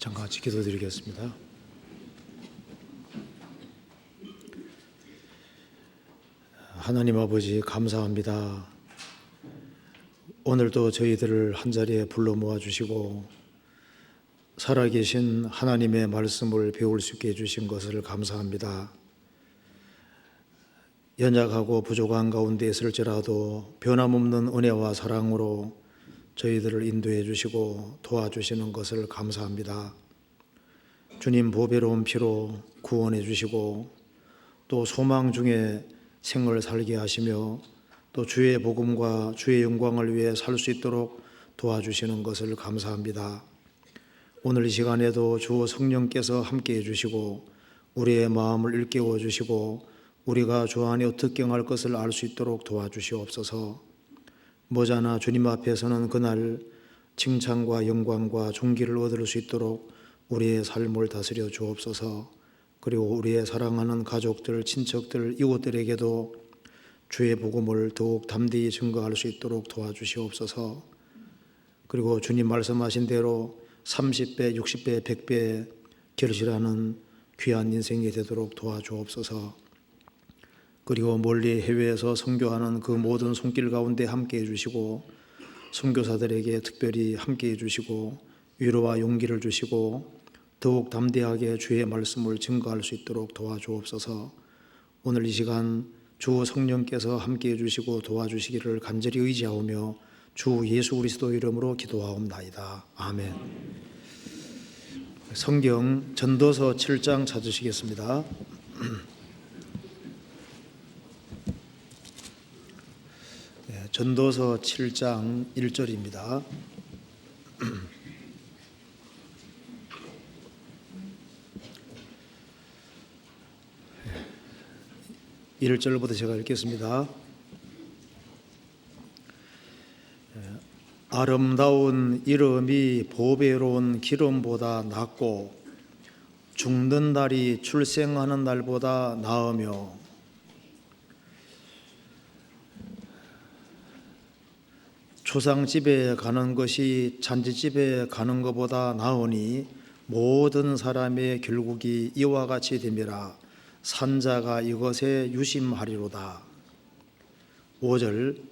잠깐 같이 기도드리겠습니다. 하나님 아버지 감사합니다. 오늘도 저희들을 한자리에 불러 모아주시고 살아계신 하나님의 말씀을 배울 수 있게 해주신 것을 감사합니다. 연약하고 부족한 가운데 있을지라도 변함없는 은혜와 사랑으로 저희들을 인도해 주시고 도와주시는 것을 감사합니다. 주님 보배로운 피로 구원해 주시고 또 소망 중에 생을 살게 하시며 또 주의 복음과 주의 영광을 위해 살 수 있도록 도와주시는 것을 감사합니다. 오늘 이 시간에도 주 성령께서 함께해 주시고 우리의 마음을 일깨워 주시고 우리가 주 안에 어떻게 행할 것을 알 수 있도록 도와주시옵소서. 머지않아 주님 앞에서는 그날 칭찬과 영광과 존귀를 얻을 수 있도록 우리의 삶을 다스려 주옵소서. 그리고 우리의 사랑하는 가족들, 친척들, 이웃들에게도 주의 복음을 더욱 담대히 증거할 수 있도록 도와주시옵소서. 그리고 주님 말씀하신 대로 30배, 60배, 100배 결실하는 귀한 인생이 되도록 도와주옵소서. 그리고 멀리 해외에서 선교하는 그 모든 손길 가운데 함께해 주시고 선교사들에게 특별히 함께해 주시고 위로와 용기를 주시고 더욱 담대하게 주의 말씀을 증거할 수 있도록 도와주옵소서. 오늘 이 시간 주 성령께서 함께해 주시고 도와주시기를 간절히 의지하오며 주 예수 그리스도 이름으로 기도하옵나이다. 아멘. 성경 전도서 7장 찾으시겠습니다. 전도서 7장 1절입니다. 1절부터 제가 읽겠습니다. 아름다운 이름이 보배로운 기름보다 낫고 죽는 날이 출생하는 날보다 나으며 초상집에 가는 것이 잔치집에 가는 것보다 나으니 모든 사람의 결국이 이와 같이 됨이라. 산자가 이것에 유심하리로다. 5절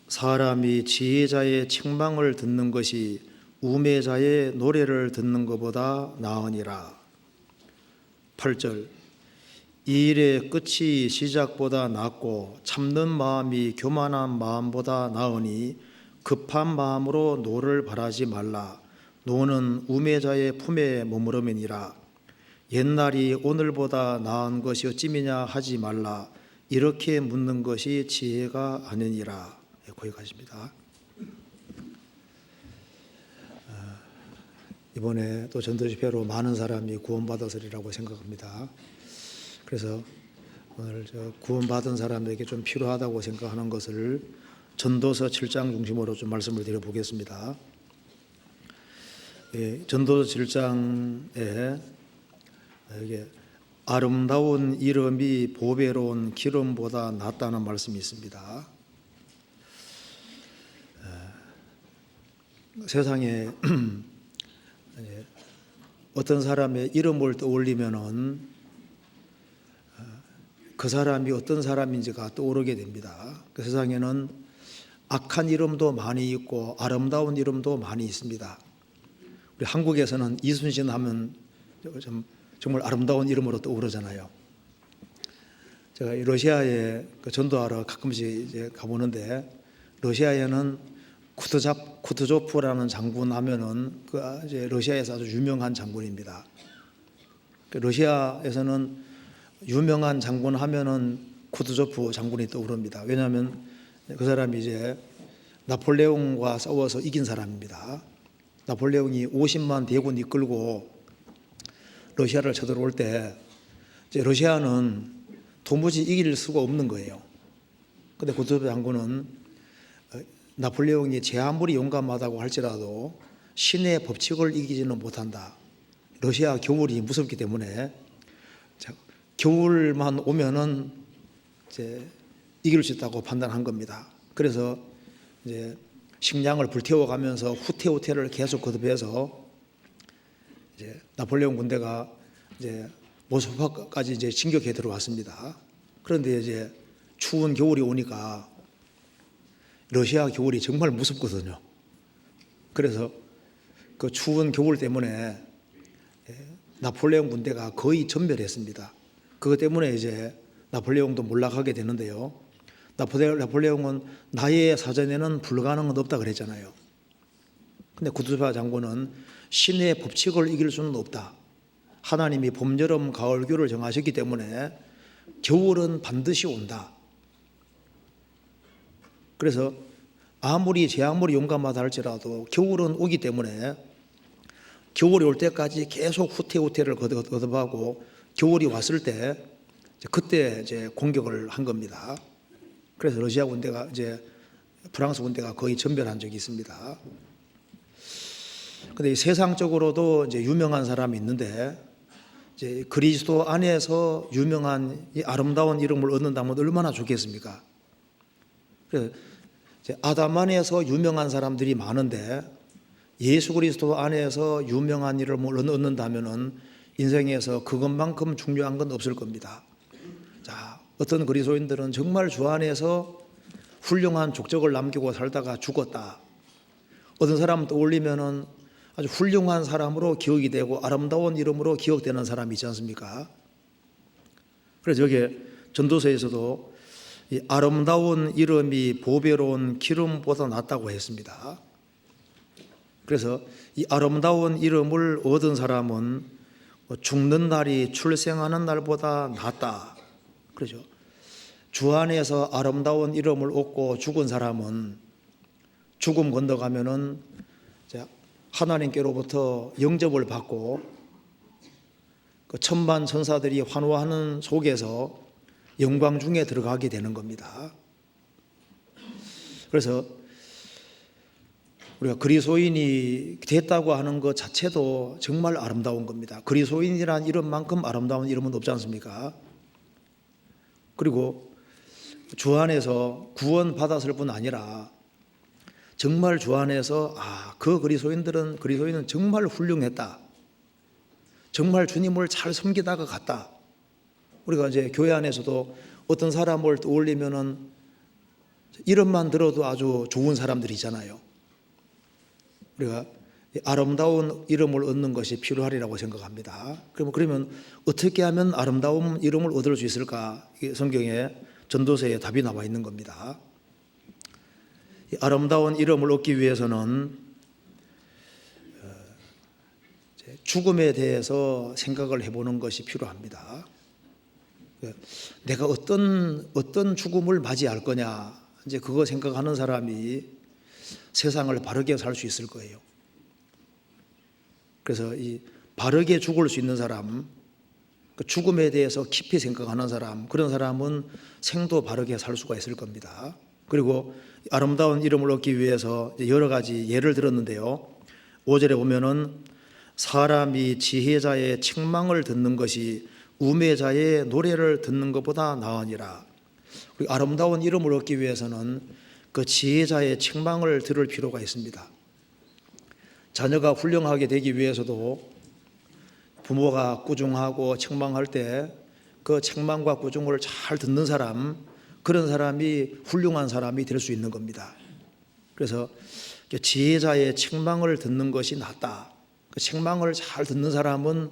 사람이 지혜자의 책망을 듣는 것이 우매자의 노래를 듣는 것보다 나으니라. 8절 이 일의 끝이 시작보다 낫고 참는 마음이 교만한 마음보다 나으니 급한 마음으로 노를 바라지 말라. 노는 우매자의 품에 머무름이니라. 옛날이 오늘보다 나은 것이 어찌미냐 하지 말라. 이렇게 묻는 것이 지혜가 아니니라. 거기까지입니다. 이번에 또 전도 집회로 많은 사람이 구원받았으리라고 생각합니다. 그래서 오늘 구원받은 사람에게 좀 필요하다고 생각하는 것을 전도서 7장 중심으로 좀 말씀을 드려보겠습니다. 전도서 7장에 이게 아름다운 이름이 보배로운 기름보다 낫다는 말씀이 있습니다. 세상에 어떤 사람의 이름을 떠올리면은 그 사람이 어떤 사람인지가 떠오르게 됩니다. 그 세상에는 악한 이름도 많이 있고 아름다운 이름도 많이 있습니다. 우리 한국에서는 이순신 하면 정말 아름다운 이름으로 떠오르잖아요. 제가 러시아에 전도하러 가끔씩 이제 가보는데 러시아에는 쿠트조프라는 장군 하면은 그 이제 러시아에서 아주 유명한 장군입니다. 러시아에서는 유명한 장군 하면은 쿠트조프 장군이 떠오릅니다. 왜냐하면 그 사람이 이제 나폴레옹과 싸워서 이긴 사람입니다. 나폴레옹이 50만 대군 이끌고 러시아를 쳐들어올 때 이제 러시아는 도무지 이길 수가 없는 거예요. 근데 쿠트조프 장군은 나폴레옹이 제 아무리 용감하다고 할지라도 신의 법칙을 이기지는 못한다. 러시아 겨울이 무섭기 때문에 겨울만 오면은 이제 이길 수 있다고 판단한 겁니다. 그래서 이제 식량을 불태워가면서 후퇴를 계속 거듭해서 이제 나폴레옹 군대가 이제 모스크바까지 이제 진격해 들어왔습니다. 그런데 이제 추운 겨울이 오니까 러시아 겨울이 정말 무섭거든요. 그래서 그 추운 겨울 때문에 나폴레옹 군대가 거의 전멸했습니다. 그것 때문에 이제 나폴레옹도 몰락하게 되는데요. 나폴레옹은 나의 사전에는 불가능은 없다 그랬잖아요. 근데 구두사 장군은 신의 법칙을 이길 수는 없다. 하나님이 봄, 여름, 가을, 겨울을 정하셨기 때문에 겨울은 반드시 온다. 그래서 아무리 용감하다 할지라도 겨울은 오기 때문에 겨울이 올 때까지 계속 후퇴를 거듭하고 겨울이 왔을 때 그때 이제 공격을 한 겁니다. 그래서 러시아 군대가 이제 프랑스 군대가 거의 전멸한 적이 있습니다. 근데 세상적으로도 이제 유명한 사람이 있는데 이제 그리스도 안에서 유명한 이 아름다운 이름을 얻는다면 얼마나 좋겠습니까? 그래서 이제 아담 안에서 유명한 사람들이 많은데 예수 그리스도 안에서 유명한 이름을 얻는다면은 인생에서 그것만큼 중요한 건 없을 겁니다. 자, 어떤 그리스도인들은 정말 주 안에서 훌륭한 족적을 남기고 살다가 죽었다. 어떤 사람 떠올리면은 아주 훌륭한 사람으로 기억이 되고 아름다운 이름으로 기억되는 사람이 있지 않습니까? 그래서 여기 전도서에서도 이 아름다운 이름이 보배로운 기름보다 낫다고 했습니다. 그래서 이 아름다운 이름을 얻은 사람은 죽는 날이 출생하는 날보다 낫다. 그렇죠. 주 안에서 아름다운 이름을 얻고 죽은 사람은 죽음 건너가면은 하나님께로부터 영접을 받고 그 천만 천사들이 환호하는 속에서 영광 중에 들어가게 되는 겁니다. 그래서 우리가 그리스도인이 됐다고 하는 것 자체도 정말 아름다운 겁니다. 그리스도인이란 이름만큼 아름다운 이름은 없지 않습니까? 그리고 주 안에서 구원 받았을 뿐 아니라 정말 주 안에서 그 그리스도인은 정말 훌륭했다. 정말 주님을 잘 섬기다가 갔다. 우리가 이제 교회 안에서도 어떤 사람을 떠올리면은 이름만 들어도 아주 좋은 사람들이잖아요. 우리가 아름다운 이름을 얻는 것이 필요하리라고 생각합니다. 그러면 어떻게 하면 아름다운 이름을 얻을 수 있을까? 성경에 전도서에 답이 나와 있는 겁니다. 아름다운 이름을 얻기 위해서는 죽음에 대해서 생각을 해보는 것이 필요합니다. 내가 어떤 죽음을 맞이할 거냐, 이제 그거 생각하는 사람이 세상을 바르게 살 수 있을 거예요. 그래서 이 바르게 죽을 수 있는 사람, 죽음에 대해서 깊이 생각하는 사람, 그런 사람은 생도 바르게 살 수가 있을 겁니다. 그리고 아름다운 이름을 얻기 위해서 여러 가지 예를 들었는데요. 5절에 보면은 사람이 지혜자의 책망을 듣는 것이 우매자의 노래를 듣는 것보다 나으니라. 아름다운 이름을 얻기 위해서는 그 지혜자의 책망을 들을 필요가 있습니다. 자녀가 훌륭하게 되기 위해서도 부모가 꾸중하고 책망할 때 그 책망과 꾸중을 잘 듣는 사람, 그런 사람이 훌륭한 사람이 될 수 있는 겁니다. 그래서 지혜자의 책망을 듣는 것이 낫다. 그 책망을 잘 듣는 사람은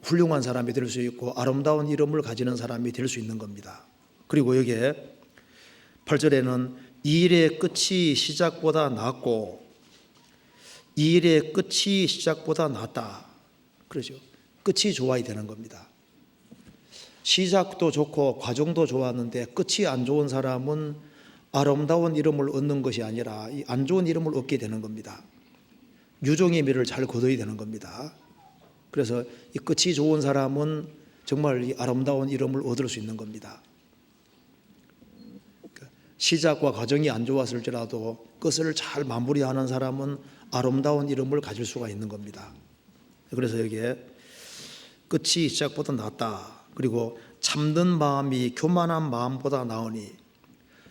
훌륭한 사람이 될 수 있고 아름다운 이름을 가지는 사람이 될 수 있는 겁니다. 그리고 여기에 8절에는 이 일의 끝이 시작보다 낫고 이 일의 끝이 시작보다 낫다. 그러죠. 끝이 좋아야 되는 겁니다. 시작도 좋고 과정도 좋았는데 끝이 안 좋은 사람은 아름다운 이름을 얻는 것이 아니라 이 안 좋은 이름을 얻게 되는 겁니다. 유종의 미를 잘 거둬야 되는 겁니다. 그래서 이 끝이 좋은 사람은 정말 이 아름다운 이름을 얻을 수 있는 겁니다. 시작과 과정이 안 좋았을지라도 끝을 잘 마무리하는 사람은 아름다운 이름을 가질 수가 있는 겁니다. 그래서 여기에 끝이 시작보다 낫다. 그리고 참는 마음이 교만한 마음보다 나으니,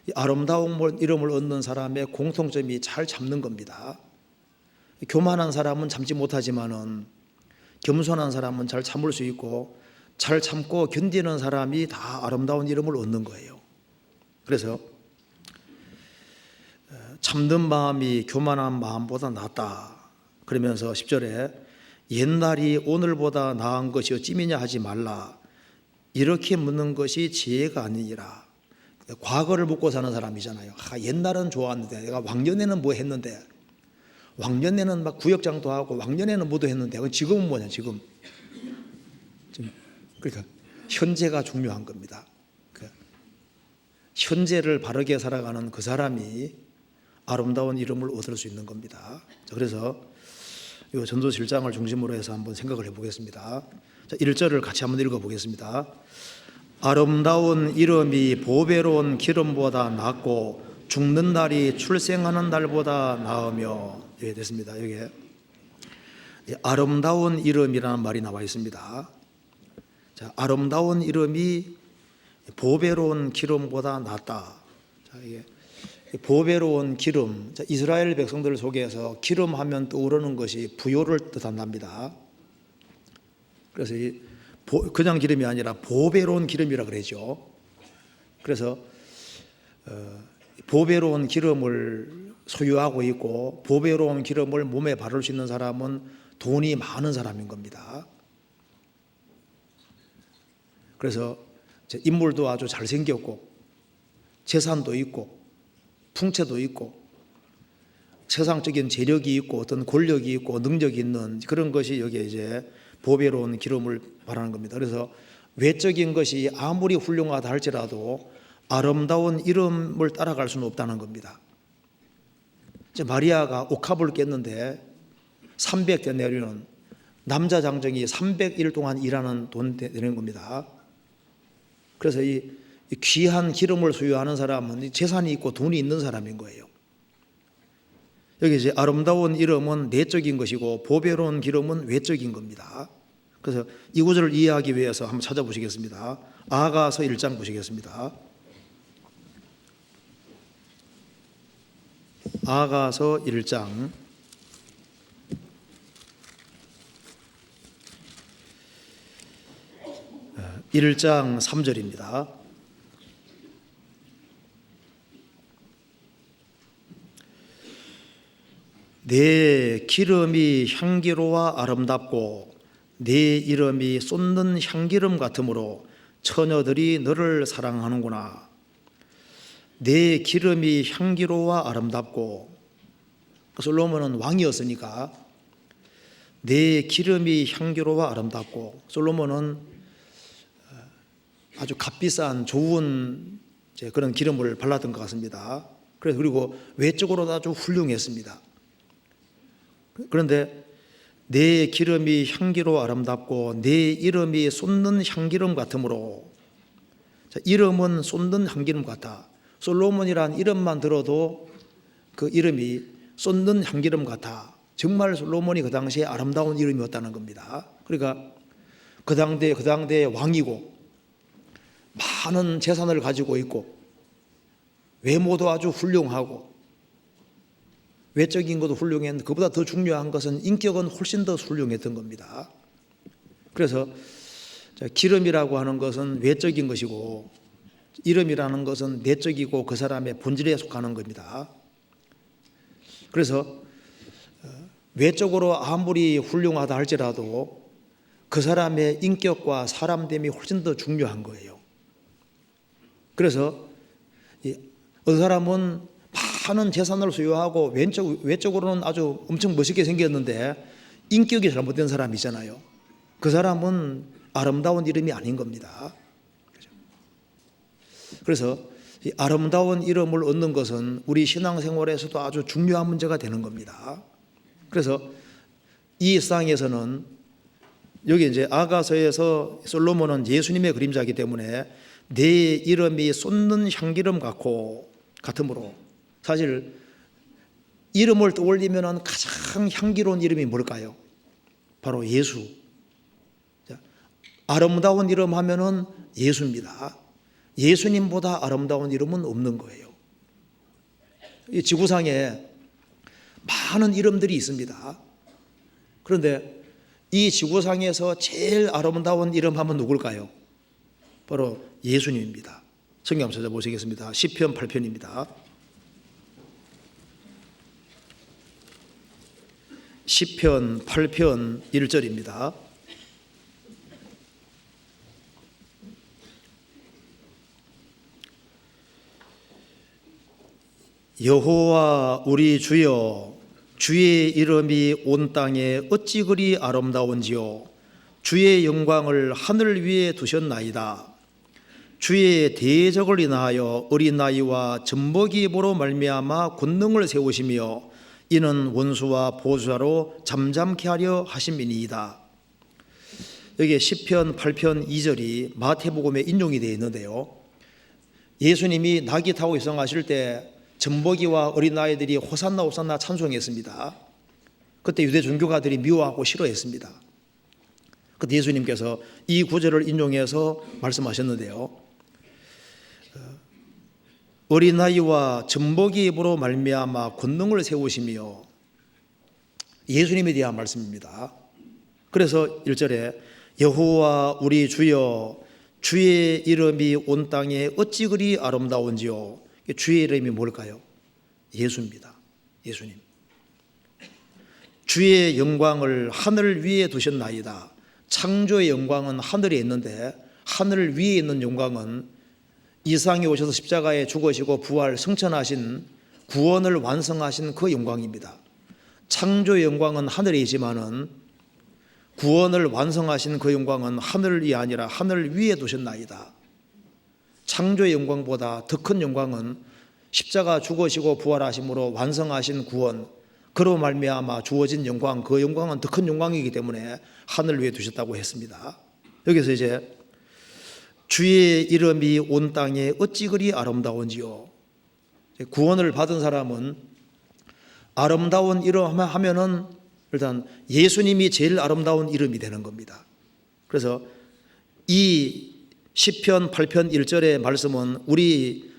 이 아름다운 이름을 얻는 사람의 공통점이 잘 참는 겁니다. 교만한 사람은 참지 못하지만은 겸손한 사람은 잘 참을 수 있고 잘 참고 견디는 사람이 다 아름다운 이름을 얻는 거예요. 그래서 참는 마음이 교만한 마음보다 낫다 그러면서 10절에 옛날이 오늘보다 나은 것이 어찌미냐 하지 말라. 이렇게 묻는 것이 지혜가 아니니라. 과거를 묻고 사는 사람이잖아요. 옛날은 좋았는데, 내가 왕년에는 뭐 했는데, 왕년에는 막 구역장도 하고 왕년에는 뭐도 했는데, 지금은 뭐냐 지금. 그러니까 현재가 중요한 겁니다. 현재를 바르게 살아가는 그 사람이 아름다운 이름을 얻을 수 있는 겁니다. 그래서 이 전도서 1장을 중심으로 해서 한번 생각을 해보겠습니다. 1절을 같이 한번 읽어보겠습니다. 아름다운 이름이 보배로운 기름보다 낫고 죽는 날이 출생하는 날보다 나으며. 예, 됐습니다. 여기에 아름다운 이름이라는 말이 나와 있습니다. 자, 아름다운 이름이 보배로운 기름보다 낫다. 자, 이게 보배로운 기름. 자, 이스라엘 백성들 속에서 기름 하면 떠오르는 것이 부요를 뜻한답니다. 그래서 그냥 기름이 아니라 보배로운 기름이라 그러죠. 그래서 보배로운 기름을 소유하고 있고 보배로운 기름을 몸에 바를 수 있는 사람은 돈이 많은 사람인 겁니다. 그래서 인물도 아주 잘생겼고 재산도 있고 풍채도 있고 세상적인 재력이 있고 어떤 권력이 있고 능력이 있는 그런 것이 여기에 이제 보배로운 기름을 말하는 겁니다. 그래서 외적인 것이 아무리 훌륭하다 할지라도 아름다운 이름을 따라갈 수는 없다는 겁니다. 이제 마리아가 옥합을 깼는데 300데나리온, 남자 장정이 300일 동안 일하는 돈 되는 겁니다. 그래서 이 귀한 기름을 소유하는 사람은 재산이 있고 돈이 있는 사람인 거예요. 여기 이제 아름다운 이름은 내적인 것이고 보배로운 기름은 외적인 겁니다. 그래서 이 구절을 이해하기 위해서 한번 찾아보시겠습니다. 아가서 1장 보시겠습니다. 아가서 1장 1장 3절입니다. 내 기름이 향기로와 아름답고 내 이름이 쏟는 향기름 같으므로 처녀들이 너를 사랑하는구나. 내 기름이 향기로와 아름답고, 솔로몬은 왕이었으니까 내 기름이 향기로와 아름답고, 솔로몬은 아주 값비싼 좋은 그런 기름을 발랐던 것 같습니다. 그리고 외적으로도 아주 훌륭했습니다. 그런데 내 기름이 향기로 아름답고 내 이름이 쏟는 향기름 같으므로, 이름은 쏟는 향기름 같다. 솔로몬이란 이름만 들어도 그 이름이 쏟는 향기름 같아. 정말 솔로몬이 그 당시에 아름다운 이름이었다는 겁니다. 그러니까 그 당대의 왕이고 많은 재산을 가지고 있고 외모도 아주 훌륭하고 외적인 것도 훌륭했는데 그보다 더 중요한 것은 인격은 훨씬 더 훌륭했던 겁니다. 그래서 기름이라고 하는 것은 외적인 것이고 이름이라는 것은 내적이고 그 사람의 본질에 속하는 겁니다. 그래서 외적으로 아무리 훌륭하다 할지라도 그 사람의 인격과 사람됨이 훨씬 더 중요한 거예요. 그래서 어떤 사람은 많은 재산을 소유하고 외적으로는 아주 엄청 멋있게 생겼는데 인격이 잘못된 사람이잖아요. 그 사람은 아름다운 이름이 아닌 겁니다. 그래서 이 아름다운 이름을 얻는 것은 우리 신앙생활에서도 아주 중요한 문제가 되는 겁니다. 그래서 이 세상에서는 여기 이제 아가서에서 솔로몬은 예수님의 그림자이기 때문에 내 이름이 쏟는 향기름 같으므로, 사실 이름을 떠올리면 가장 향기로운 이름이 뭘까요? 바로 예수. 아름다운 이름 하면은 예수입니다. 예수님보다 아름다운 이름은 없는 거예요. 이 지구상에 많은 이름들이 있습니다. 그런데 이 지구상에서 제일 아름다운 이름 하면 누굴까요? 바로 예수님입니다. 성경 한번 찾아보시겠습니다. 시편 8편입니다. 시편 8편 1절입니다. 여호와 우리 주여, 주의 이름이 온 땅에 어찌 그리 아름다운지요. 주의 영광을 하늘 위에 두셨나이다. 주의 대적을 인하여 어린 아이와 젖먹이 입으로 말미암아 권능을 세우시며 이는 원수와 보수자로 잠잠케 하려 하심이니이다. 여기에 시편 8편 2절이 마태복음에 인용이 되어 있는데요, 예수님이 낙이 타고 입성하실 때 젖먹이와 어린아이들이 호산나 호산나 찬송했습니다. 그때 유대 종교가들이 미워하고 싫어했습니다. 그때 예수님께서 이 구절을 인용해서 말씀하셨는데요, 어린아이와 젖먹이 입으로 말미암아 권능을 세우시며, 예수님에 대한 말씀입니다. 그래서 1절에 여호와 우리 주여, 주의 이름이 온 땅에 어찌 그리 아름다운지요. 주의 이름이 뭘까요? 예수입니다. 예수님. 주의 영광을 하늘 위에 두셨나이다. 창조의 영광은 하늘에 있는데 하늘 위에 있는 영광은 이상에 오셔서 십자가에 죽으시고 부활 승천하신, 구원을 완성하신 그 영광입니다. 창조의 영광은 하늘에 있지만은 구원을 완성하신 그 영광은 하늘이 아니라 하늘 위에 두셨나이다. 창조의 영광보다 더 큰 영광은 십자가 죽으시고 부활하심으로 완성하신 구원, 그로 말미암아 주어진 영광, 그 영광은 더 큰 영광이기 때문에 하늘 위에 두셨다고 했습니다. 여기서 이제 주의 이름이 온 땅에 어찌 그리 아름다운지요. 구원을 받은 사람은 아름다운 이름 하면은 일단 예수님이 제일 아름다운 이름이 되는 겁니다. 그래서 이 시편 8편 1절의 말씀은 우리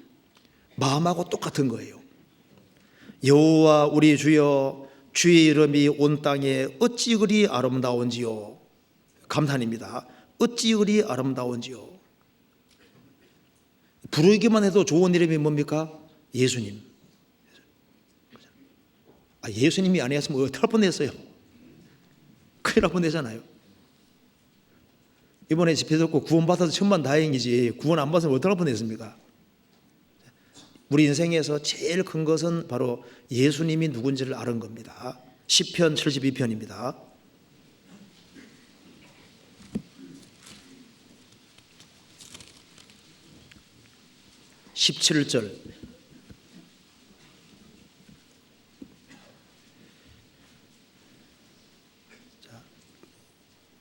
마음하고 똑같은 거예요. 여호와 우리 주여, 주의 이름이 온 땅에 어찌 그리 아름다운지요. 감탄입니다. 어찌 그리 아름다운지요. 부르기만 해도 좋은 이름이 뭡니까? 예수님. 예수님이 아니었으면 어떡할 뻔했어요. 큰일 날 뻔했잖아요. 이번에 집회 듣고 구원받아서 천만 다행이지, 구원 안 받아서 어떡할 뻔했습니까? 우리 인생에서 제일 큰 것은 바로 예수님이 누군지를 아는 겁니다. 시편 72편입니다. 17절.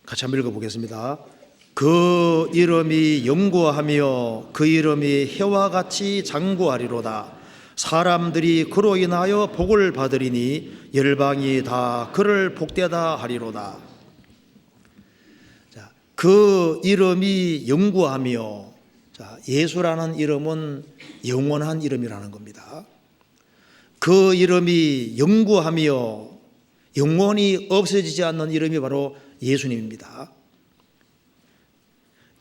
같이 한번 읽어보겠습니다. 그 이름이 영구하며 그 이름이 해와 같이 장구하리로다. 사람들이 그로 인하여 복을 받으리니 열방이 다 그를 복되다 하리로다. 자, 그 이름이 영구하며, 자, 예수라는 이름은 영원한 이름이라는 겁니다. 그 이름이 영구하며 영원히 없어지지 않는 이름이 바로 예수님입니다.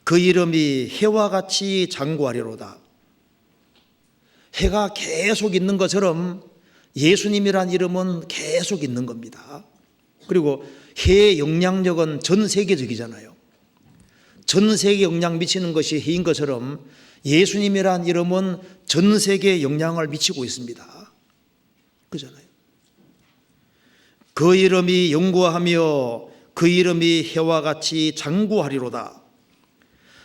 그 이름이 해와 같이 장구하리로다. 해가 계속 있는 것처럼 예수님이란 이름은 계속 있는 겁니다. 그리고 해의 영향력은 전 세계적이잖아요. 전 세계에 영향 미치는 것이 해인 것처럼 예수님이란 이름은 전 세계에 영향을 미치고 있습니다. 그잖아요. 그 이름이 영구하며 그 이름이 해와 같이 장구하리로다.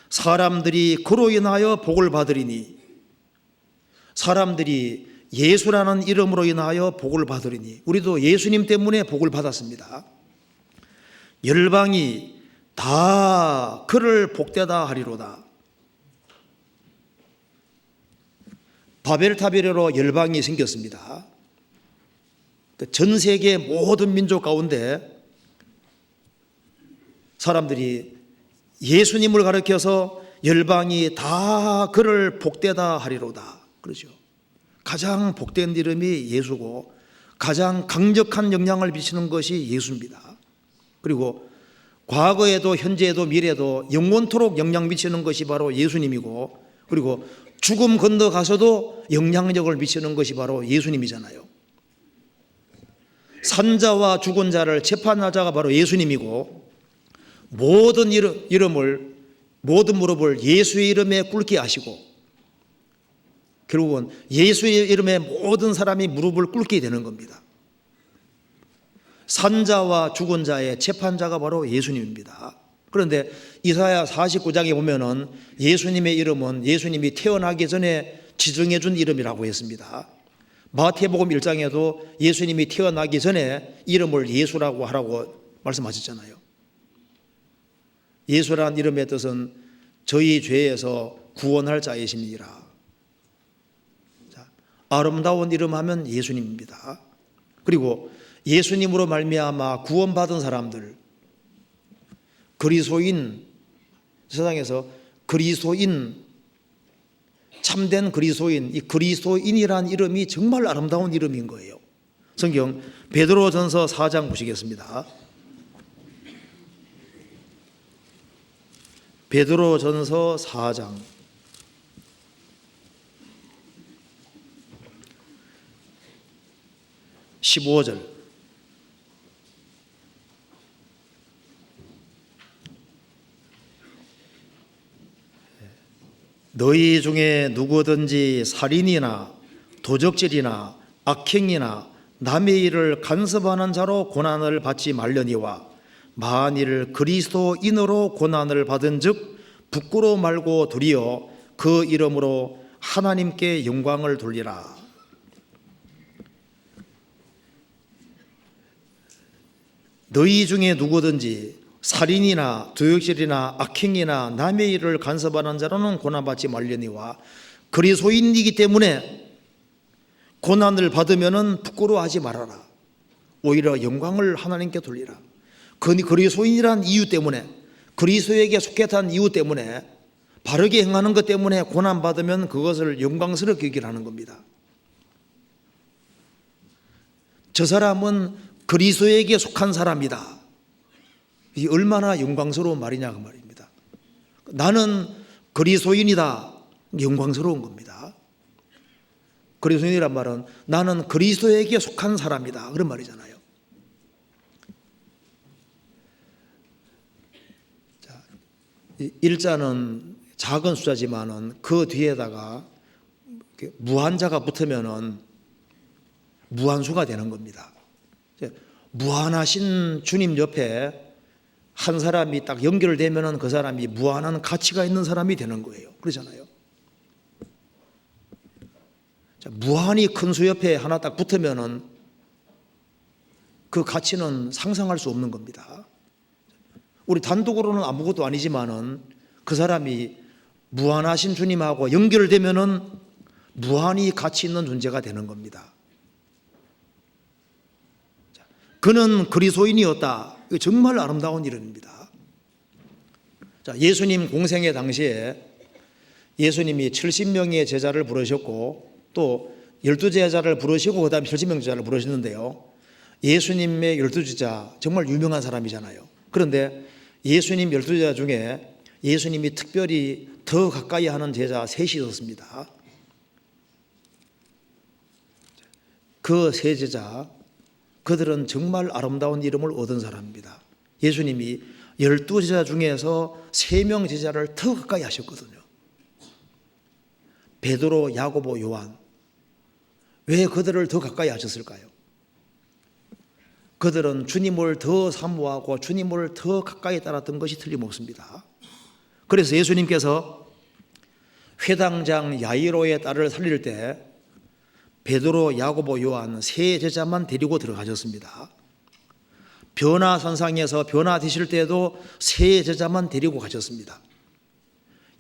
사람들이 그로 인하여 복을 받으리니, 사람들이 예수라는 이름으로 인하여 복을 받으리니, 우리도 예수님 때문에 복을 받았습니다. 열방이 다 그를 복되다 하리로다. 바벨탑이로 열방이 생겼습니다. 전 세계 모든 민족 가운데 사람들이 예수님을 가리켜서 열방이 다 그를 복되다 하리로다. 그러죠. 가장 복된 이름이 예수고 가장 강력한 영향을 미치는 것이 예수입니다. 그리고 과거에도 현재에도 미래에도 영원토록 영향 미치는 것이 바로 예수님이고, 그리고 죽음 건너가서도 영향력을 미치는 것이 바로 예수님이잖아요. 산자와 죽은 자를 재판할 자가 바로 예수님이고, 모든 이름을, 모든 무릎을 예수의 이름에 꿇게 하시고, 결국은 예수의 이름에 모든 사람이 무릎을 꿇게 되는 겁니다. 산자와 죽은 자의 재판자가 바로 예수님입니다. 그런데 이사야 49장에 보면은 예수님의 이름은 예수님이 태어나기 전에 지정해 준 이름이라고 했습니다. 마태복음 1장에도 예수님이 태어나기 전에 이름을 예수라고 하라고 말씀하셨잖아요. 예수라는 이름의 뜻은 저희 죄에서 구원할 자이십니다. 아름다운 이름 하면 예수님입니다. 그리고 예수님으로 말미암아 구원받은 사람들, 그리스도인, 세상에서 그리스도인, 참된 그리스도인, 이 그리스도인이라는 이름이 정말 아름다운 이름인 거예요. 성경 베드로전서 4장 보시겠습니다. 베드로전서 4장 15절. 너희 중에 누구든지 살인이나 도적질이나 악행이나 남의 일을 간섭하는 자로 고난을 받지 말려니와 만일 그리스도인으로 고난을 받은 즉 부끄러워 말고 도리어 그 이름으로 하나님께 영광을 돌리라. 너희 중에 누구든지 살인이나 도둑질이나 악행이나 남의 일을 간섭하는 자로는 고난받지 말려니와 그리스도인이기 때문에 고난을 받으면 부끄러워하지 말아라. 오히려 영광을 하나님께 돌리라. 그리스도인이란 이유 때문에, 그리스도에게 속했다는 이유 때문에, 바르게 행하는 것 때문에 고난받으면 그것을 영광스럽게 여기라는 겁니다. 저 사람은 그리스도에게 속한 사람이다. 이 얼마나 영광스러운 말이냐 그 말입니다. 나는 그리스도인이다. 영광스러운 겁니다. 그리스도인이란 말은 나는 그리스도에게 속한 사람이다. 그런 말이잖아요. 자, 일자는 작은 숫자지만은 그 뒤에다가 무한자가 붙으면은 무한수가 되는 겁니다. 무한하신 주님 옆에 한 사람이 딱 연결되면은 그 사람이 무한한 가치가 있는 사람이 되는 거예요. 그러잖아요. 자, 무한히 큰 수 옆에 하나 딱 붙으면은 그 가치는 상상할 수 없는 겁니다. 우리 단독으로는 아무것도 아니지만은 그 사람이 무한하신 주님하고 연결되면은 무한히 가치 있는 존재가 되는 겁니다. 그는 그리스도인이었다. 이거 정말 아름다운 이름입니다. 자, 예수님 공생의 당시에 예수님이 70명의 제자를 부르셨고 또 12제자를 부르시고 그 다음에 70명 제자를 부르셨는데요. 예수님의 12제자 정말 유명한 사람이잖아요. 그런데 예수님 12제자 중에 예수님이 특별히 더 가까이 하는 제자 셋이 있었습니다. 그 세 제자, 그들은 정말 아름다운 이름을 얻은 사람입니다. 예수님이 12제자 중에서 3명 제자를 더 가까이 하셨거든요. 베드로, 야고보, 요한. 왜 그들을 더 가까이 하셨을까요? 그들은 주님을 더 사모하고 주님을 더 가까이 따랐던 것이 틀림없습니다. 그래서 예수님께서 회당장 야이로의 딸을 살릴 때 베드로, 야고보, 요한 세 제자만 데리고 들어가셨습니다. 변화산상에서 변화되실 때도 세 제자만 데리고 가셨습니다.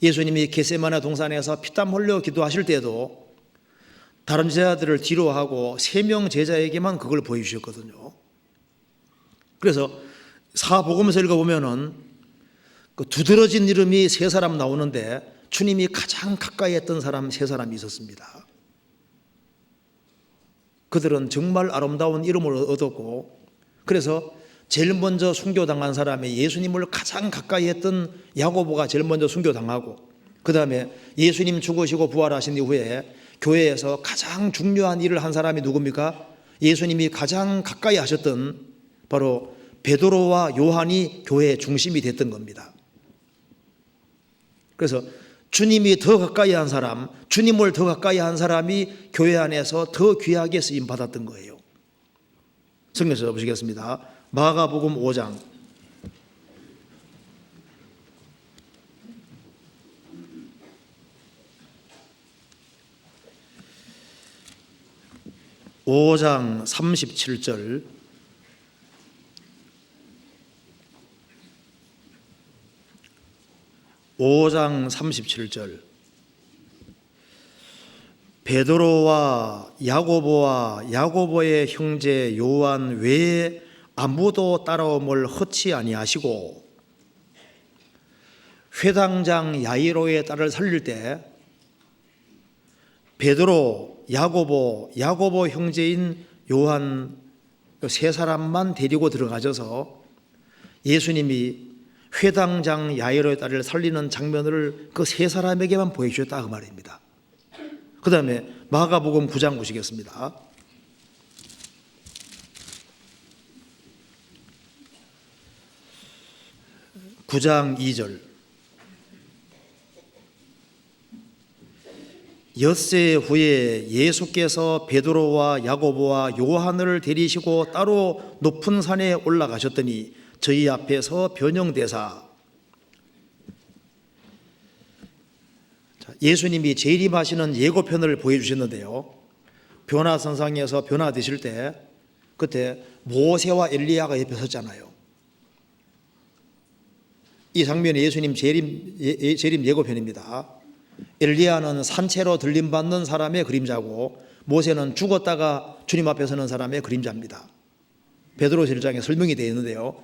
예수님이 겟세마네 동산에서 피땀 흘려 기도하실 때도 다른 제자들을 뒤로 하고 3명 제자에게만 그걸 보여주셨거든요. 그래서 사복음서 읽어보면은 그 두드러진 이름이 3사람 나오는데 주님이 가장 가까이 했던 사람 3사람이 있었습니다. 그들은 정말 아름다운 이름을 얻었고, 그래서 제일 먼저 순교당한 사람이 예수님을 가장 가까이 했던 야고보가 제일 먼저 순교당하고, 그 다음에 예수님 죽으시고 부활하신 이후에 교회에서 가장 중요한 일을 한 사람이 누굽니까? 예수님이 가장 가까이 하셨던 바로 베드로와 요한이 교회의 중심이 됐던 겁니다. 그래서 주님이 더 가까이 한 사람, 주님을 더 가까이 한 사람이 교회 안에서 더 귀하게 쓰임 받았던 거예요. 성경에서 보시겠습니다. 마가복음 5장 37절, 베드로와 야고보와 야고보의 형제 요한 외에 아무도 따라옴을 허치 아니하시고 회당장 야이로의 딸을 살릴 때 베드로, 야고보 형제인 요한 세 사람만 데리고 들어가셔서 예수님이 회당장 야이로의 딸을 살리는 장면을 그 세 사람에게만 보여주셨다 그 말입니다. 그 다음에 마가복음 9장 보시겠습니다. 9장 2절. 엿새 후에 예수께서 베드로와 야고보와 요한을 데리시고 따로 높은 산에 올라가셨더니 저희 앞에서 변형되사, 예수님이 재림하시는 예고편을 보여주셨는데요, 변화선상에서 변화되실 때 그때 모세와 엘리야가 옆에 섰잖아요. 이 장면이 예수님 재림 예고편입니다. 엘리야는 산채로 들림받는 사람의 그림자고 모세는 죽었다가 주님 앞에 서는 사람의 그림자입니다. 베드로서 1장에 설명이 되어 있는데요,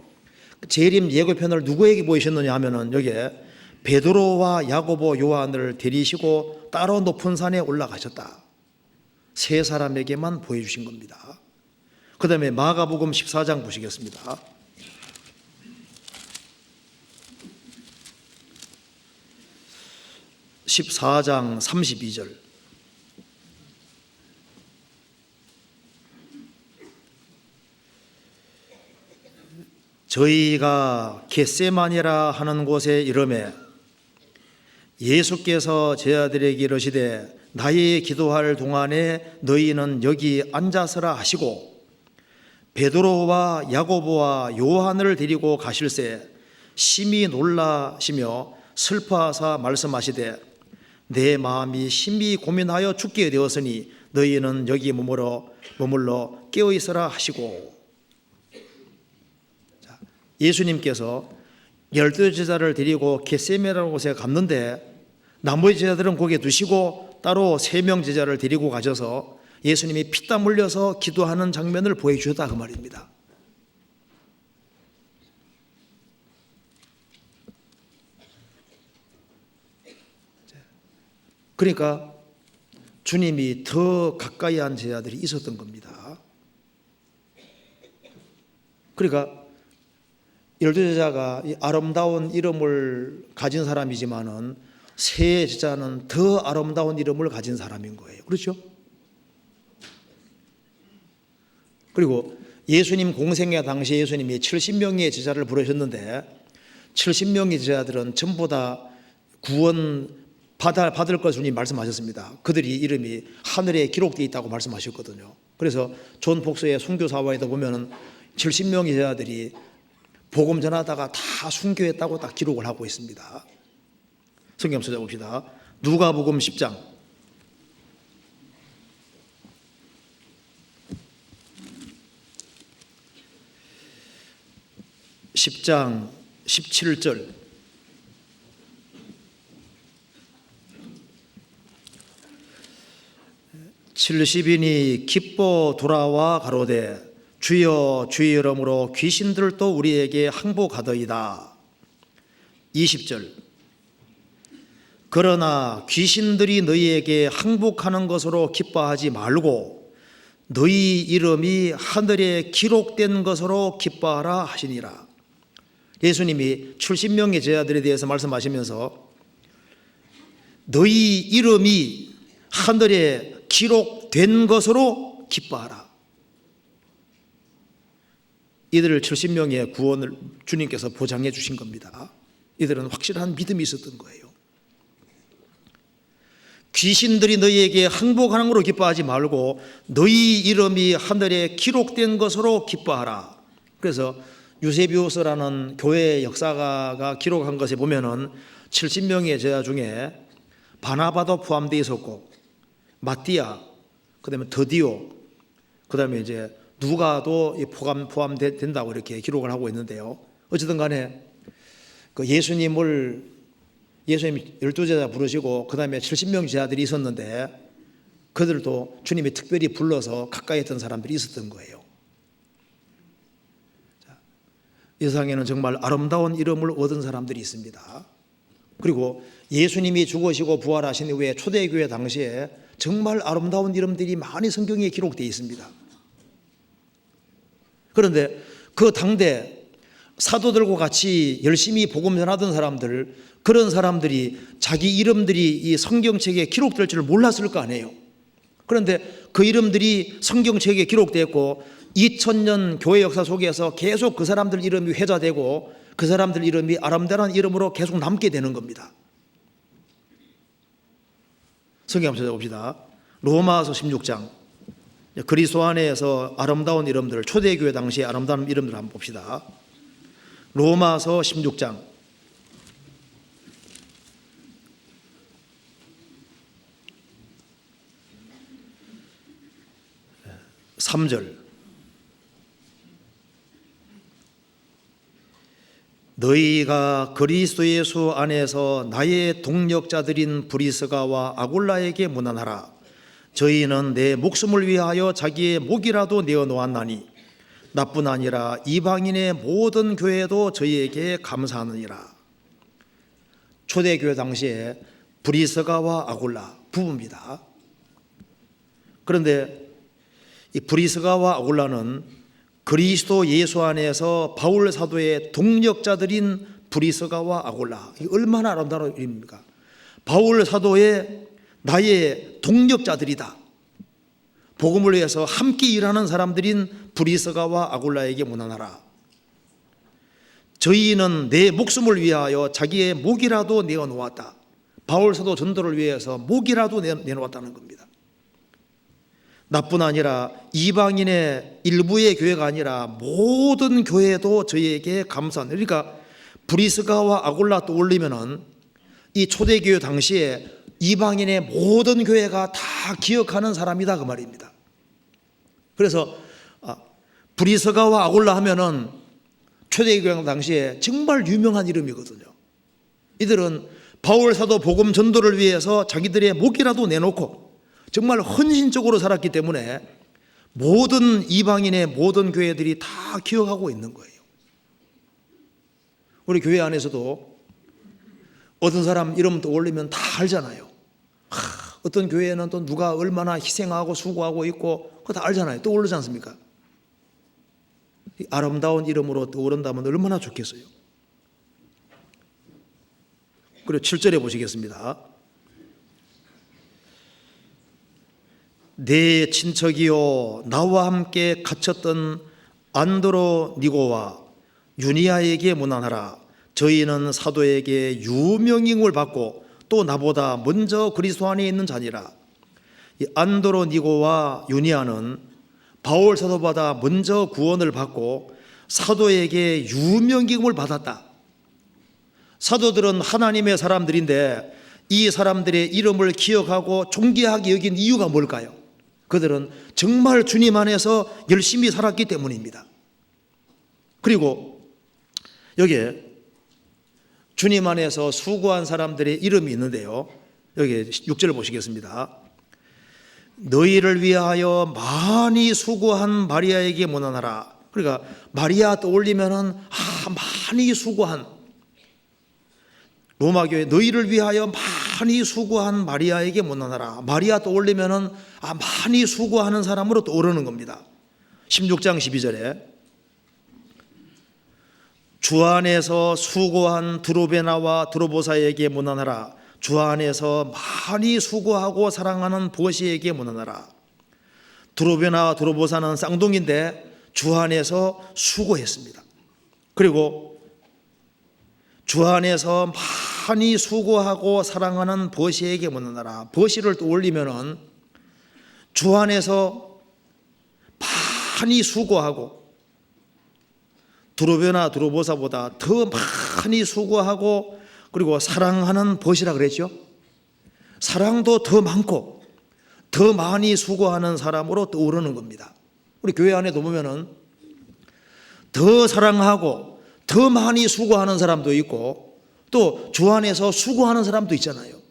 재림 예고편을 누구에게 보이셨느냐 하면은 여기에 베드로와 야고보 요한을 데리시고 따로 높은 산에 올라가셨다, 세 사람에게만 보여주신 겁니다. 그 다음에 마가복음 14장 보시겠습니다. 14장 32절. 저희가 겟세마니라 하는 곳에 이르매 예수께서 제자들에게 이르시되 나의 기도할 동안에 너희는 여기 앉아서라 하시고 베드로와 야고보와 요한을 데리고 가실새 심히 놀라시며 슬퍼하사 말씀하시되 내 마음이 심히 고민하여 죽게 되었으니 너희는 여기 머물러 깨어 있어라 하시고, 예수님께서 12제자를 데리고 겟세마네라는 곳에 갔는데 나머지 제자들은 거기에 두시고 따로 3명 제자를 데리고 가셔서 예수님이 피땀 흘려서 기도하는 장면을 보여주셨다 그 말입니다. 그러니까 주님이 더 가까이 한 제자들이 있었던 겁니다. 그러니까 12제자가 이 아름다운 이름을 가진 사람이지만은 세 제자는 더 아름다운 이름을 가진 사람인 거예요. 그렇죠? 그리고 예수님 공생애 당시 예수님이 70명의 제자를 부르셨는데 70명의 제자들은 전부 다 구원 받을 것 주님 말씀하셨습니다. 그들이 이름이 하늘에 기록되어 있다고 말씀하셨거든요. 그래서 존 폭스의 순교사화에도 보면은 70명의 제자들이 복음 전하다가 다 순교했다고 딱 기록을 하고 있습니다. 성경 찾아봅시다. 누가복음 10장 17절. 칠십인이 기뻐 돌아와 가로되 주여 주의 이름으로 귀신들도 우리에게 항복하더이다. 20절. 그러나 귀신들이 너희에게 항복하는 것으로 기뻐하지 말고 너희 이름이 하늘에 기록된 것으로 기뻐하라 하시니라. 예수님이 70명의 제자들에 대해서 말씀하시면서 너희 이름이 하늘에 기록된 것으로 기뻐하라. 이들을 70명의 구원을 주님께서 보장해 주신 겁니다. 이들은 확실한 믿음이 있었던 거예요. 귀신들이 너희에게 항복하는 것으로 기뻐하지 말고 너희 이름이 하늘에 기록된 것으로 기뻐하라. 그래서 유세비우스라는 교회 역사가가 기록한 것에 보면은 70명의 제자 중에 바나바도 포함되어 있었고 마띠아, 그다음에 더디오, 그다음에 이제 누가도 포함된다고 이렇게 기록을 하고 있는데요. 어쨌든 간에 그 예수님 12제자 부르시고 그다음에 70명 제자들이 있었는데 그들도 주님이 특별히 불러서 가까이 했던 사람들이 있었던 거예요. 이 세상에는 정말 아름다운 이름을 얻은 사람들이 있습니다. 그리고 예수님이 죽으시고 부활하신 이후에 초대교회 당시에 정말 아름다운 이름들이 많이 성경에 기록되어 있습니다. 그런데 그 당대 사도들과 같이 열심히 복음 전하던 사람들, 그런 사람들이 자기 이름들이 이 성경책에 기록될 줄 몰랐을 거 아니에요. 그런데 그 이름들이 성경책에 기록되었고 2000년 교회 역사 속에서 계속 그 사람들 이름이 회자되고 그 사람들 이름이 아름다운 이름으로 계속 남게 되는 겁니다. 성경 한번 찾아봅시다. 로마서 16장. 그리스도 안에서 아름다운 이름들, 초대교회 당시의 아름다운 이름들 한번 봅시다. 로마서 16장 3절. 너희가 그리스도 예수 안에서 나의 동력자들인 브리스가와 아굴라에게 문안하라. 저희는 내 목숨을 위하여 자기의 목이라도 내어놓았나니 나뿐 아니라 이방인의 모든 교회도 저희에게 감사하느니라. 초대교회 당시에 브리스가와 아굴라 부부입니다. 그런데 이 브리스가와 아굴라는 그리스도 예수 안에서 바울 사도의 동력자들인 브리스가와 아굴라, 이게 얼마나 아름다운 이름입니까? 바울 사도의 나의 동력자들이다. 복음을 위해서 함께 일하는 사람들인 브리스가와 아굴라에게 문안하라. 저희는 내 목숨을 위하여 자기의 목이라도 내어놓았다. 바울 사도 전도를 위해서 목이라도 내놓았다는 겁니다. 나뿐 아니라 이방인의 일부의 교회가 아니라 모든 교회도 저희에게 감사하는. 그러니까 브리스가와 아굴라 떠올리면은 이 초대교회 당시에 이방인의 모든 교회가 다 기억하는 사람이다 그 말입니다. 그래서 브리스가와 아굴라 하면은 초대교회 당시에 정말 유명한 이름이거든요. 이들은 바울 사도 복음 전도를 위해서 자기들의 목이라도 내놓고 정말 헌신적으로 살았기 때문에 모든 이방인의 모든 교회들이 다 기억하고 있는 거예요. 우리 교회 안에서도 어떤 사람 이름 떠올리면 다 알잖아요. 어떤 교회는 또 누가 얼마나 희생하고 수고하고 있고 그거 다 알잖아요. 떠오르지 않습니까? 아름다운 이름으로 떠오른다면 얼마나 좋겠어요. 그리고 7절에 보시겠습니다. 내 친척이요 나와 함께 갇혔던 안드로니고와 유니아에게 문안하라. 저희는 사도에게 유명임을 받고 또 나보다 먼저 그리스도 안에 있는 자니라. 이 안드로니고와 유니아는 바울 사도보다 먼저 구원을 받고 사도에게 유명임을 받았다. 사도들은 하나님의 사람들인데 이 사람들의 이름을 기억하고 존귀하게 여긴 이유가 뭘까요? 그들은 정말 주님 안에서 열심히 살았기 때문입니다. 그리고 여기에 주님 안에서 수고한 사람들의 이름이 있는데요. 여기 6절을 보시겠습니다. 너희를 위하여 많이 수고한 마리아에게 문안하라. 그러니까 마리아 떠올리면은 많이 수고한 로마교회 너희를 위하여 많이 수고한 마리아에게 못나느라. 마리아 떠올리면은 많이 수고하는 사람으로 떠오르는 겁니다. 16장 12절에 주 안에서 수고한 드로베나와 드로보사에게 못나느라. 주 안에서 많이 수고하고 사랑하는 보시에게 못나느라. 드로베나와 드로보사는 쌍둥이인데 주 안에서 수고했습니다. 그리고 주 안에서 많이 수고하고 사랑하는 버시에게 못나느라. 버시를 떠올리면은 주 안에서 많이 수고하고 드로베나 드로보사보다 더 많이 수고하고 그리고 사랑하는 버시라 그랬죠. 사랑도 더 많고 더 많이 수고하는 사람으로 떠오르는 겁니다. 우리 교회 안에도 보면은 더 사랑하고 더 많이 수고하는 사람도 있고 또 주 안에서 수고하는 사람도 있잖아요.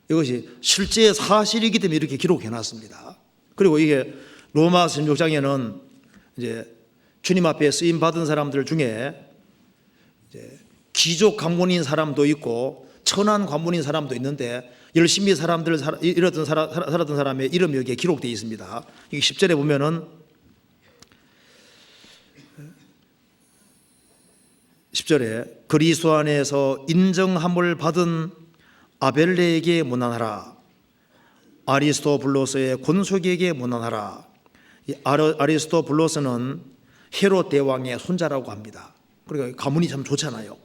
이것이 실제 사실이기 때문에 이렇게 기록해 놨습니다. 그리고 이게 로마서 16장에는 이제 주님 앞에 쓰임 받은 사람들 중에 이제 귀족 관문인 사람도 있고 천한 관문인 사람도 있는데 열심히 사람들 살았던 사람의 이름이 여기에 기록되어 있습니다. 이게 10절에 보면은 10절에 그리스도 안에서 인정함을 받은 아벨레에게 문안하라. 아리스토블로스의 권속에게 문안하라. 아리스토블로스는 헤롯 대왕의 손자라고 합니다. 그러니까 가문이 참 좋잖아요.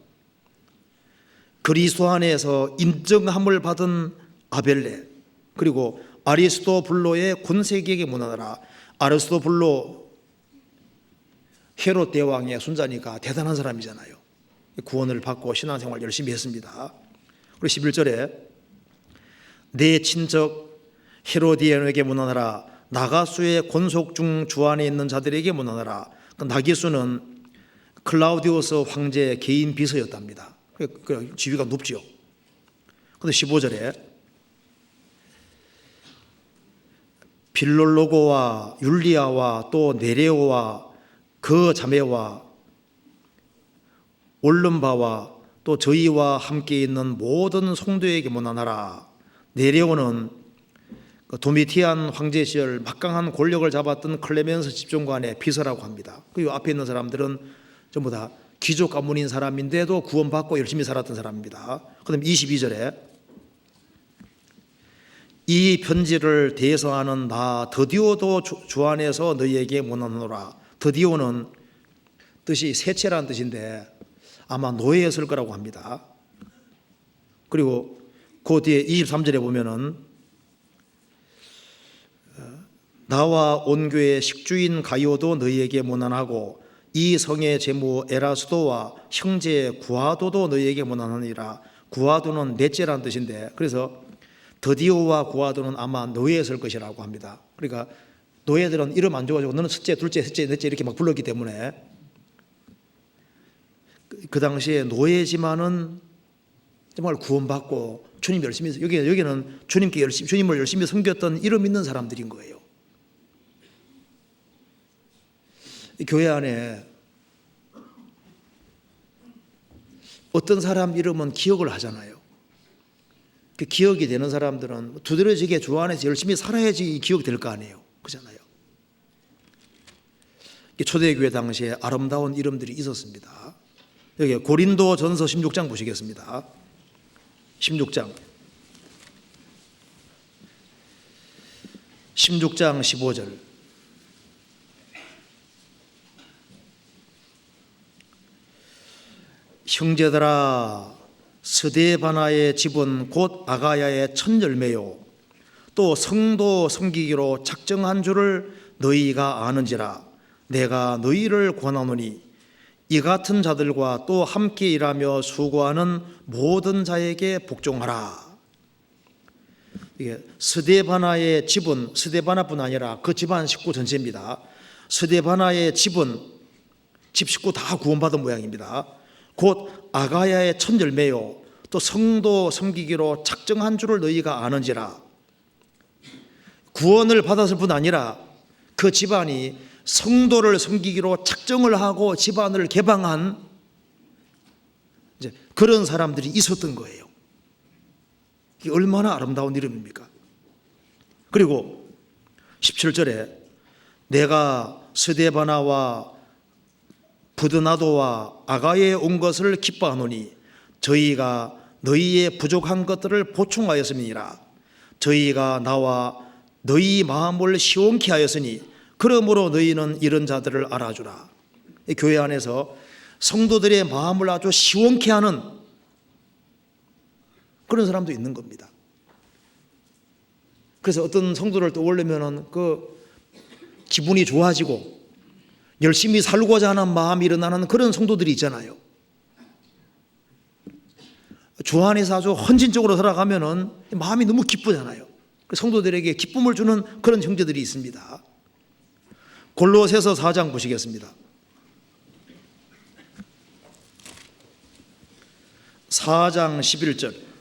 그리스도 안에서 인정함을 받은 아벨레 그리고 아리스토블로의 권세에게 문안하라. 아리스토블로 헤롯 대왕의 손자니까 대단한 사람이잖아요. 구원을 받고 신앙생활 열심히 했습니다. 그리고 11절에 내 친척 헤로디에에게 문안하라. 나가수의 권속 중 주 안에 있는 자들에게 문안하라. 나기수는 클라우디우스 황제의 개인 비서였답니다. 그 지위가 높지요. 그런데 15절에 빌롤로고와 율리아와 또 네레오와 그 자매와 올름바와 또 저희와 함께 있는 모든 성도에게 문안하라. 네레오는 도미티안 황제 시절 막강한 권력을 잡았던 클레멘스 집정관의 비서라고 합니다. 그 앞에 있는 사람들은 전부 다 귀족 가문인 사람인데도 구원받고 열심히 살았던 사람입니다. 그다음 22절에 이 편지를 대서하는 나 드디오도 주 안에서 너희에게 문안하노라. 드디오는 뜻이 세체라는 뜻인데 아마 노예였을 거라고 합니다. 그리고 그 뒤에 23절에 보면은 나와 온 교회 식주인 가이오도 너희에게 문안하고 이 성의 제무 에라스도와 형제 구아도도 너희에게 문안하니라. 구아도는 넷째라는 뜻인데 그래서 드디오와 구아도는 아마 노예였을 것이라고 합니다. 그러니까 노예들은 이름 안 줘가지고 너는 첫째, 둘째, 셋째, 넷째 이렇게 막 불렀기 때문에 그 당시에 노예지만은 정말 구원받고 주님 열심히 여기는 주님께 주님을 열심히 섬겼던 이름 있는 사람들인 거예요. 이 교회 안에 어떤 사람 이름은 기억을 하잖아요. 그 기억이 되는 사람들은 두드러지게 주 안에서 열심히 살아야지 기억될 거 아니에요. 그렇잖아요. 초대교회 당시에 아름다운 이름들이 있었습니다. 여기 고린도 전서 16장 보시겠습니다. 16장 15절 형제들아 스데바나의 집은 곧 아가야의 첫 열매요 또 성도 섬기기로 작정한 줄을 너희가 아는지라. 내가 너희를 권하노니 이 같은 자들과 또 함께 일하며 수고하는 모든 자에게 복종하라. 이게 스데바나의 집은 스데바나뿐 아니라 그 집안 식구 전체입니다. 스데바나의 집은 집 식구 다 구원받은 모양입니다. 곧 아가야의 첫 열매요 또 성도 섬기기로 작정한 줄을 너희가 아는지라. 구원을 받았을 뿐 아니라 그 집안이 성도를 섬기기로 작정을 하고 집안을 개방한 이제 그런 사람들이 있었던 거예요. 이게 얼마나 아름다운 이름입니까? 그리고 17절에 내가 스데바나와 부드나도와 아가에 온 것을 기뻐하노니 저희가 너희의 부족한 것들을 보충하였음이니라. 저희가 나와 너희 마음을 시원케 하였으니 그러므로 너희는 이런 자들을 알아주라. 교회 안에서 성도들의 마음을 아주 시원케 하는 그런 사람도 있는 겁니다. 그래서 어떤 성도를 떠올리면은 그 기분이 좋아지고 열심히 살고자 하는 마음이 일어나는 그런 성도들이 있잖아요. 주 안에서 아주 헌신적으로 살아가면은 마음이 너무 기쁘잖아요. 성도들에게 기쁨을 주는 그런 형제들이 있습니다. 골로새서 4장 보시겠습니다. 4장 11절.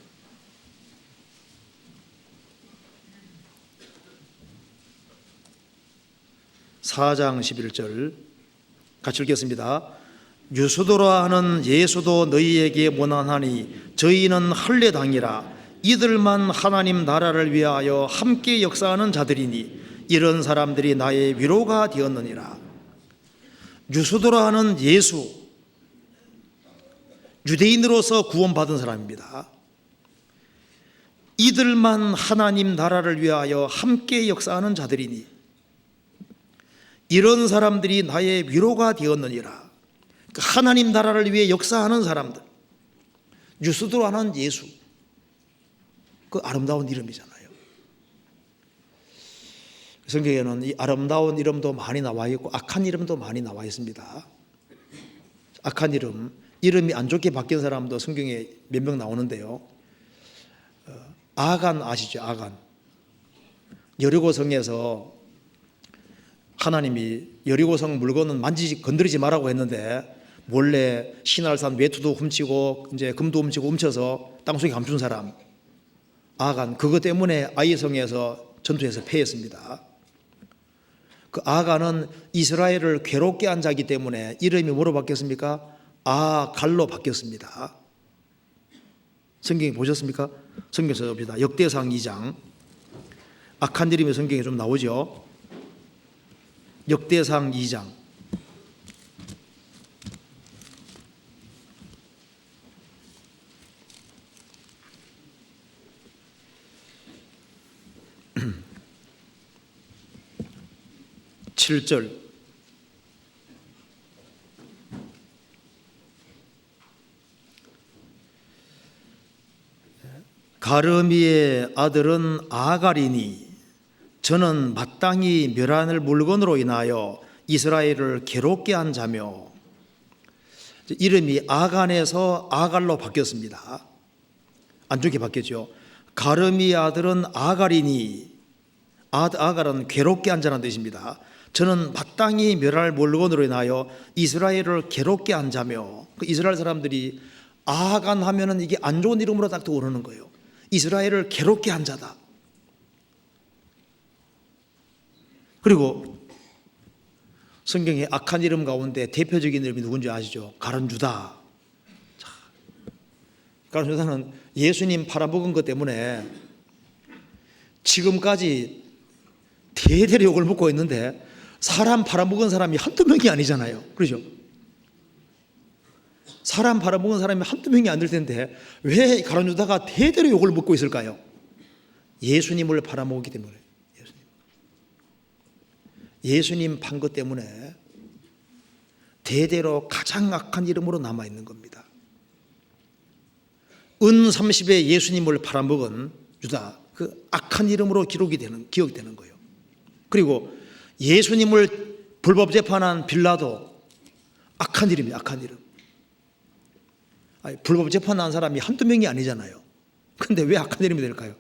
4장 11절 같이 읽겠습니다. 유수도라 하는 예수도 너희에게 원하나니 저희는 할례당이라 이들만 하나님 나라를 위하여 함께 역사하는 자들이니 이런 사람들이 나의 위로가 되었느니라. 유수도라 하는 예수, 유대인으로서 구원받은 사람입니다. 이들만 하나님 나라를 위하여 함께 역사하는 자들이니 이런 사람들이 나의 위로가 되었느니라. 하나님 나라를 위해 역사하는 사람들, 유수도라 하는 예수, 그 아름다운 이름이잖아요. 성경에는 이 아름다운 이름도 많이 나와 있고 악한 이름도 많이 나와 있습니다. 악한 이름, 이름이 안 좋게 바뀐 사람도 성경에 몇 명 나오는데요. 아간 아시죠? 아간. 여리고성에서 하나님이 여리고성 물건은 건드리지 말라고 했는데 몰래 신할산 외투도 훔치고 이제 금도 훔쳐서 땅속에 감춘 사람 아간, 그것 때문에 아이성에서 전투에서 패했습니다. 그 아간은 이스라엘을 괴롭게 한 자이기 때문에 이름이 뭐로 바뀌었습니까? 아갈로 바뀌었습니다. 성경에 보셨습니까? 성경에서 봅니다. 역대상 2장. 악한 이름이 성경에 좀 나오죠. 역대상 2장. (7절) 가르미의 아들은 아갈이니 저는 마땅히 멸하는 물건으로 인하여 이스라엘을 괴롭게 한 자며, 이름이 아간에서 아갈로 바뀌었습니다. 안 좋게 바뀌었죠. 가르미의 아들은 아갈이니, 아갈은 괴롭게 한 자라는 뜻입니다. 저는 마땅히 멸할 물건으로 인하여 이스라엘을 괴롭게 한 자며, 그 이스라엘 사람들이 아간 하면은 이게 안 좋은 이름으로 딱 떠오르는 거예요. 이스라엘을 괴롭게 한 자다. 그리고 성경의 악한 이름 가운데 대표적인 이름이 누군지 아시죠? 가룟유다. 가룟유다는 예수님 팔아먹은 것 때문에 지금까지 대대로 욕을 먹고 있는데, 사람 팔아먹은 사람이 한두 명이 아니잖아요. 그렇죠? 사람 팔아먹은 사람이 한두 명이 안 될 텐데 왜 가룟유다가 대대로 욕을 먹고 있을까요? 예수님을 팔아먹기 때문에. 예수님 판 것 때문에 대대로 가장 악한 이름으로 남아있는 겁니다. 은 30에 예수님을 팔아먹은 유다, 그 악한 이름으로 기억이 되는 거예요. 그리고 예수님을 불법 재판한 빌라도 악한 이름이에요. 악한 이름. 불법 재판한 사람이 한두 명이 아니잖아요. 근데 왜 악한 이름이 될까요?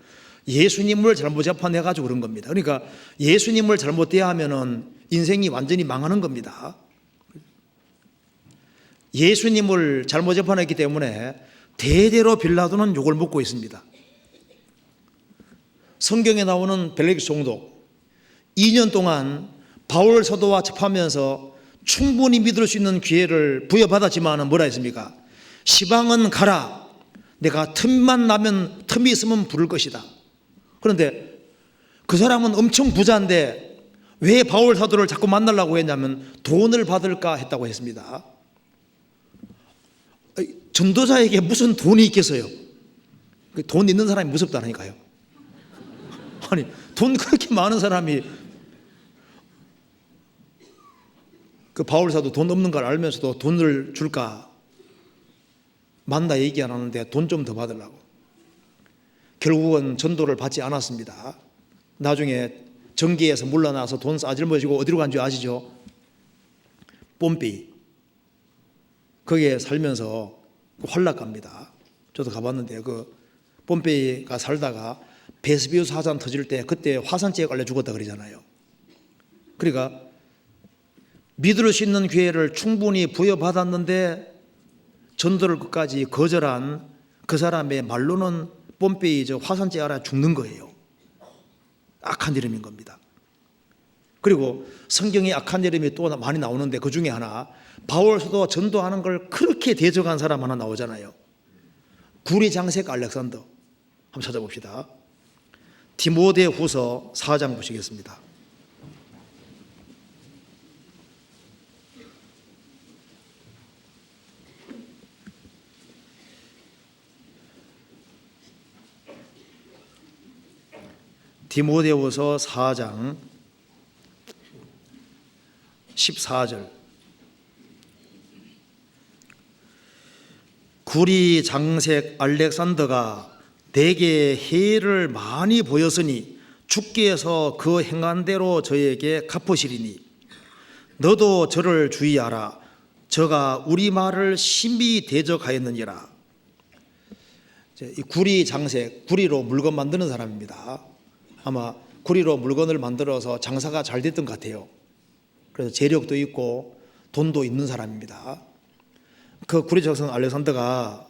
예수님을 잘못 재판해가지고 그런 겁니다. 그러니까 예수님을 잘못 대하면은 인생이 완전히 망하는 겁니다. 예수님을 잘못 재판했기 때문에 대대로 빌라도는 욕을 먹고 있습니다. 성경에 나오는 벨릭스 총독 2년 동안 바울 사도와 접하면서 충분히 믿을 수 있는 기회를 부여받았지만 뭐라 했습니까? 시방은 가라. 내가 틈만 나면 틈이 있으면 부를 것이다. 그런데 그 사람은 엄청 부자인데 왜 바울 사도를 자꾸 만나려고 했냐면 돈을 받을까 했다고 했습니다. 전도자에게 무슨 돈이 있겠어요? 돈 있는 사람이 무섭다니까요. 아니, 돈 그렇게 많은 사람이, 그 바울 사도 돈 없는 걸 알면서도 돈을 줄까? 만나 얘기 안 하는데 돈 좀 더 받으려고. 결국은 전도를 받지 않았습니다. 나중에 정계에서 물러나서 돈 싸질머지고 어디로 간 줄 아시죠? 뽐페이. 거기에 살면서 환락갑니다. 저도 가봤는데 그 뽐페이가 살다가 베스비우스 화산 터질 때 그때 화산재에 깔려 죽었다 그러잖아요. 그러니까 믿을 수 있는 기회를 충분히 부여받았는데 전도를 끝까지 거절한 그 사람의 말로는 뽐페이 저 화산재 알아 죽는 거예요. 악한 이름인 겁니다. 그리고 성경에 악한 이름이 또 많이 나오는데 그 중에 하나, 바울 사도 전도하는 걸 그렇게 대적한 사람 하나 나오잖아요. 구리장색 알렉산더. 한번 찾아봅시다. 디모데후서 4장 보시겠습니다. 디모데후서 4장 14절. 구리장색 알렉산더가 내게 해를 많이 보였으니 주께서 그 행한 대로 저에게 갚으시리니 너도 저를 주의하라. 저가 우리 말을 심히 대적하였느니라. 이 구리장색, 구리로 물건 만드는 사람입니다. 아마 구리로 물건을 만들어서 장사가 잘 됐던 것 같아요. 그래서 재력도 있고 돈도 있는 사람입니다. 그 구리장색 알렉산더가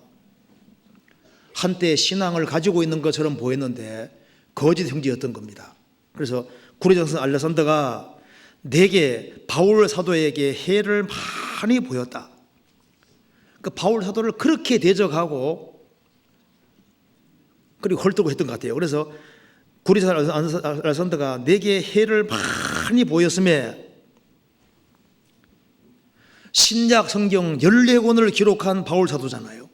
한때 신앙을 가지고 있는 것처럼 보였는데 거짓 형제였던 겁니다. 그래서 구리장색 알렉산더가 내게 바울 사도에게 해를 많이 보였다. 그 바울 사도를 그렇게 대적하고 그리고 헐떡고 했던 것 같아요. 그래서 구리장색 알렉산더가 내게 해를 많이 보였음에 신약 성경 14권을 기록한 바울 사도잖아요.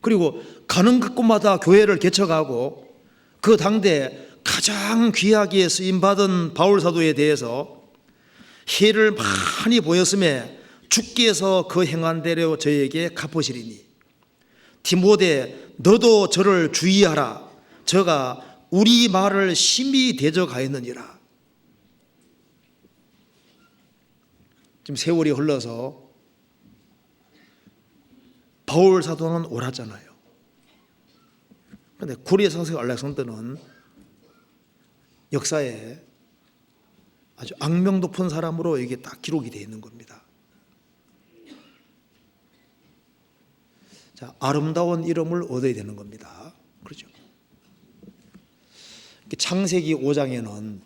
그리고 가는 곳마다 교회를 개척하고 그 당대 가장 귀하게 쓰임받은 바울 사도에 대해서 해를 많이 보였음에 주께서 그 행한 대로 저에게 갚으시리니 디모데 너도 저를 주의하라. 저가 우리 말을 심히 대적하였느니라. 지금 세월이 흘러서 바울 사도는 옳았잖아요. 그런데 구리장색 알렉산더는 역사에 아주 악명 높은 사람으로 이게 딱 기록이 되어 있는 겁니다. 자, 아름다운 이름을 얻어야 되는 겁니다. 그렇죠? 창세기 5장에는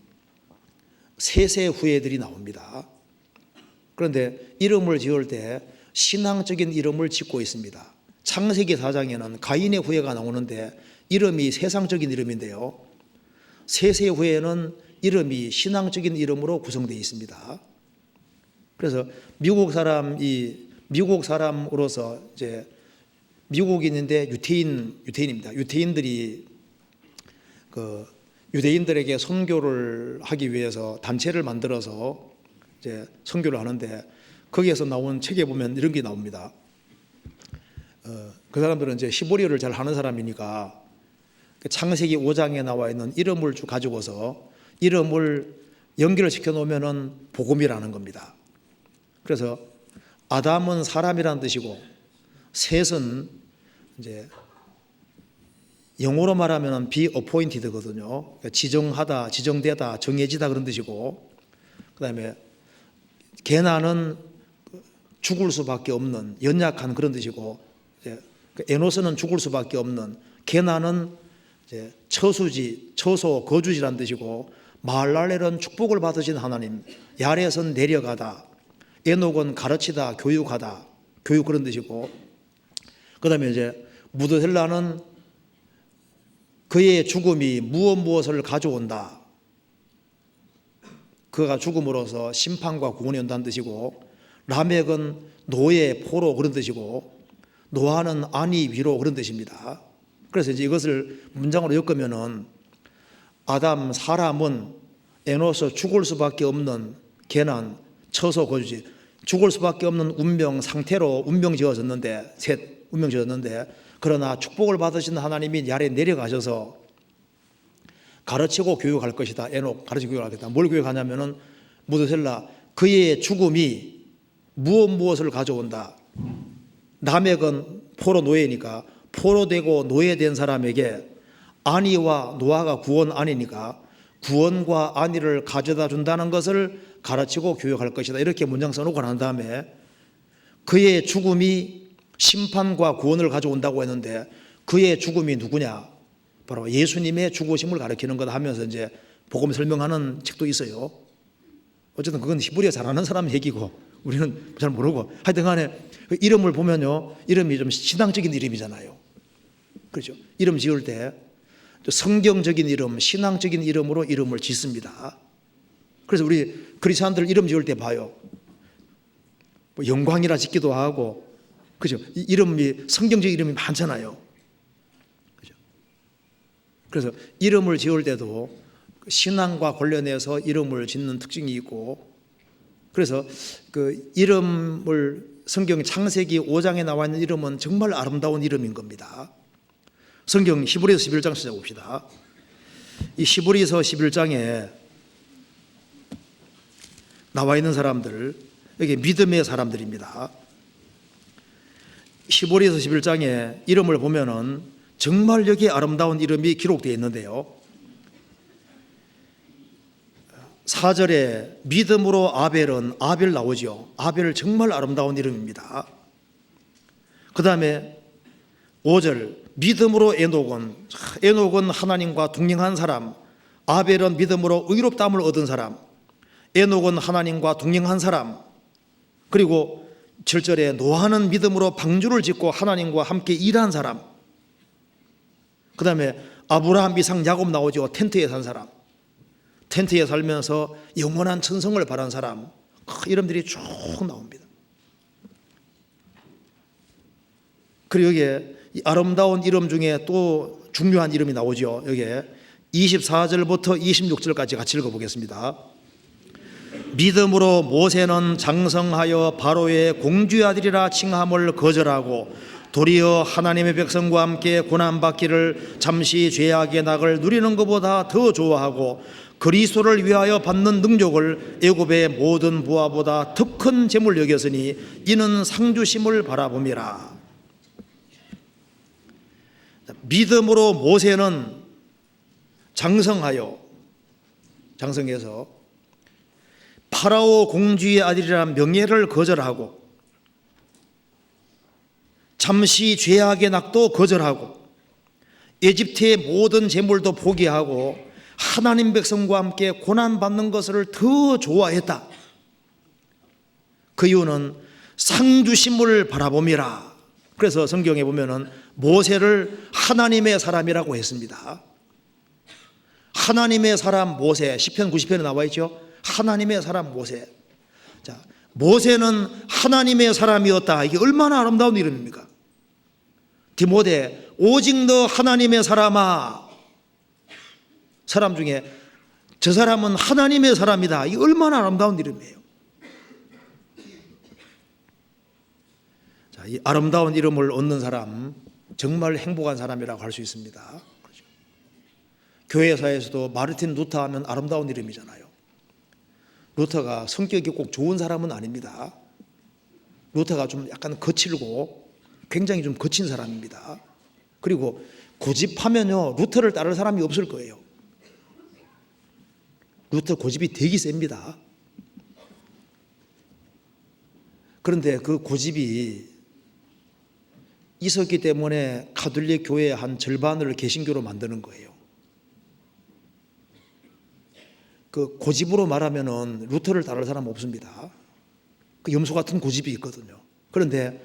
셋의 후예들이 나옵니다. 그런데 이름을 지을 때 신앙적인 이름을 짓고 있습니다. 창세기 4장에는 가인의 후예가 나오는데 이름이 세상적인 이름인데요. 셋의 후예는 이름이 신앙적인 이름으로 구성되어 있습니다. 그래서 미국 사람으로서 이제 미국인인데 유태인입니다. 유태인들이 그 유대인들에게 선교를 하기 위해서 단체를 만들어서 이제 선교를 하는데 거기에서 나온 책에 보면 이런 게 나옵니다. 그 사람들은 이제 히브리어를 잘 하는 사람이니까 창세기 5장에 나와 있는 이름을 가지고서 이름을 연결을 시켜 놓으면은 복음이라는 겁니다. 그래서 아담은 사람이라는 뜻이고 셋은 이제 영어로 말하면 be appointed거든요. 그러니까 지정하다, 지정되다, 정해지다 그런 뜻이고, 그다음에 게나는 죽을 수밖에 없는 연약한 그런 뜻이고, 에노스는 죽을 수밖에 없는, 게나는 이제 처수지, 처소, 거주지란 뜻이고, 마할랄렐은 축복을 받으신 하나님, 야렛은 내려가다, 에녹은 가르치다, 교육하다, 교육 그런 뜻이고, 그다음에 이제 무드셀라는 그의 죽음이 무엇을 가져온다. 그가 죽음으로써 심판과 구원이 온다는 뜻이고, 라멕은 노예, 포로 그런 뜻이고, 노아는 안위, 위로 그런 뜻입니다. 그래서 이제 이것을 문장으로 엮으면은 아담, 사람은 에노스 죽을 수밖에 없는 개난, 처소, 거주지, 죽을 수밖에 없는 운명 상태로 운명 지어졌는데, 셋 운명 지어졌는데, 그러나 축복을 받으신 하나님이 아래 내려가셔서 가르치고 교육할 것이다. 에녹 가르치고 교육할 것이다. 뭘 교육하냐면은 무드셀라 그의 죽음이 무엇을 가져온다. 라멕은 포로 노예니까 포로되고 노예된 사람에게 안위와 노아가 구원 안위니까 구원과 안위를 가져다 준다는 것을 가르치고 교육할 것이다. 이렇게 문장 써놓고 난 다음에 그의 죽음이 심판과 구원을 가져온다고 했는데 그의 죽음이 누구냐? 바로 예수님의 죽으심을 가리키는 거다 하면서 이제 복음 설명하는 책도 있어요. 어쨌든 그건 히브리어 잘하는 사람 얘기고 우리는 잘 모르고 하여튼 간에 그 이름을 보면요, 이름이 좀 신앙적인 이름이잖아요. 그렇죠? 이름 지을 때 성경적인 이름, 신앙적인 이름으로 이름을 짓습니다. 그래서 우리 크리스찬들 이름 지을 때 봐요. 뭐 영광이라 짓기도 하고, 그죠? 이름이 성경적 이름이 많잖아요. 그죠? 그래서 이름을 지을 때도 신앙과 관련해서 이름을 짓는 특징이 있고, 그래서 그 이름을 성경 창세기 5장에 나와 있는 이름은 정말 아름다운 이름인 겁니다. 성경 히브리서 11장 찾아봅시다. 이 히브리서 11장에 나와 있는 사람들, 여기 믿음의 사람들입니다. 히브리서 11장에 이름을 보면은 정말 여기 아름다운 이름이 기록되어 있는데요. 4절에 믿음으로 아벨은 아벨 나오죠. 아벨 정말 아름다운 이름입니다. 그 다음에 5절 믿음으로 에녹은 하나님과 동행한 사람, 아벨은 믿음으로 의롭다함을 얻은 사람, 에녹은 하나님과 동행한 사람, 그리고 7절에 노아는 믿음으로 방주를 짓고 하나님과 함께 일한 사람, 그 다음에 아브라함, 이삭, 야곱 나오죠. 텐트에 산 사람, 텐트에 살면서 영원한 천성을 바란 사람, 이름들이 쭉 나옵니다. 그리고 여기에 아름다운 이름 중에 또 중요한 이름이 나오죠. 여기에 24절부터 26절까지 같이 읽어보겠습니다. 믿음으로 모세는 장성하여 바로의 공주의 아들이라 칭함을 거절하고 도리어 하나님의 백성과 함께 고난받기를 잠시 죄악의 낙을 누리는 것보다 더 좋아하고 그리스도를 위하여 받는 능력을 애굽의 모든 부하보다 더 큰 재물 여겼으니 이는 상주심을 바라봄이라. 믿음으로 모세는 장성해서 파라오 공주의 아들이라는 명예를 거절하고 잠시 죄악의 낙도 거절하고 에집트의 모든 재물도 포기하고 하나님 백성과 함께 고난받는 것을 더 좋아했다. 그 이유는 상주심을 바라봄이라. 그래서 성경에 보면은 모세를 하나님의 사람이라고 했습니다. 하나님의 사람 모세, 시편 90편에 나와 있죠. 하나님의 사람 모세. 자, 모세는 하나님의 사람이었다. 이게 얼마나 아름다운 이름입니까? 디모데, 오직 너 하나님의 사람아. 사람 중에 저 사람은 하나님의 사람이다. 이게 얼마나 아름다운 이름이에요. 자, 이 아름다운 이름을 얻는 사람, 정말 행복한 사람이라고 할 수 있습니다. 그렇죠? 교회사에서도 마르틴 루터 하면 아름다운 이름이잖아요. 루터가 성격이 꼭 좋은 사람은 아닙니다. 루터가 좀 약간 거칠고 굉장히 좀 거친 사람입니다. 그리고 고집하면요, 루터를 따를 사람이 없을 거예요. 루터 고집이 되게 셉니다. 그런데 그 고집이 있었기 때문에 가톨릭 교회의 한 절반을 개신교로 만드는 거예요. 그 고집으로 말하면은 루터를 따를 사람 없습니다. 그 염소 같은 고집이 있거든요. 그런데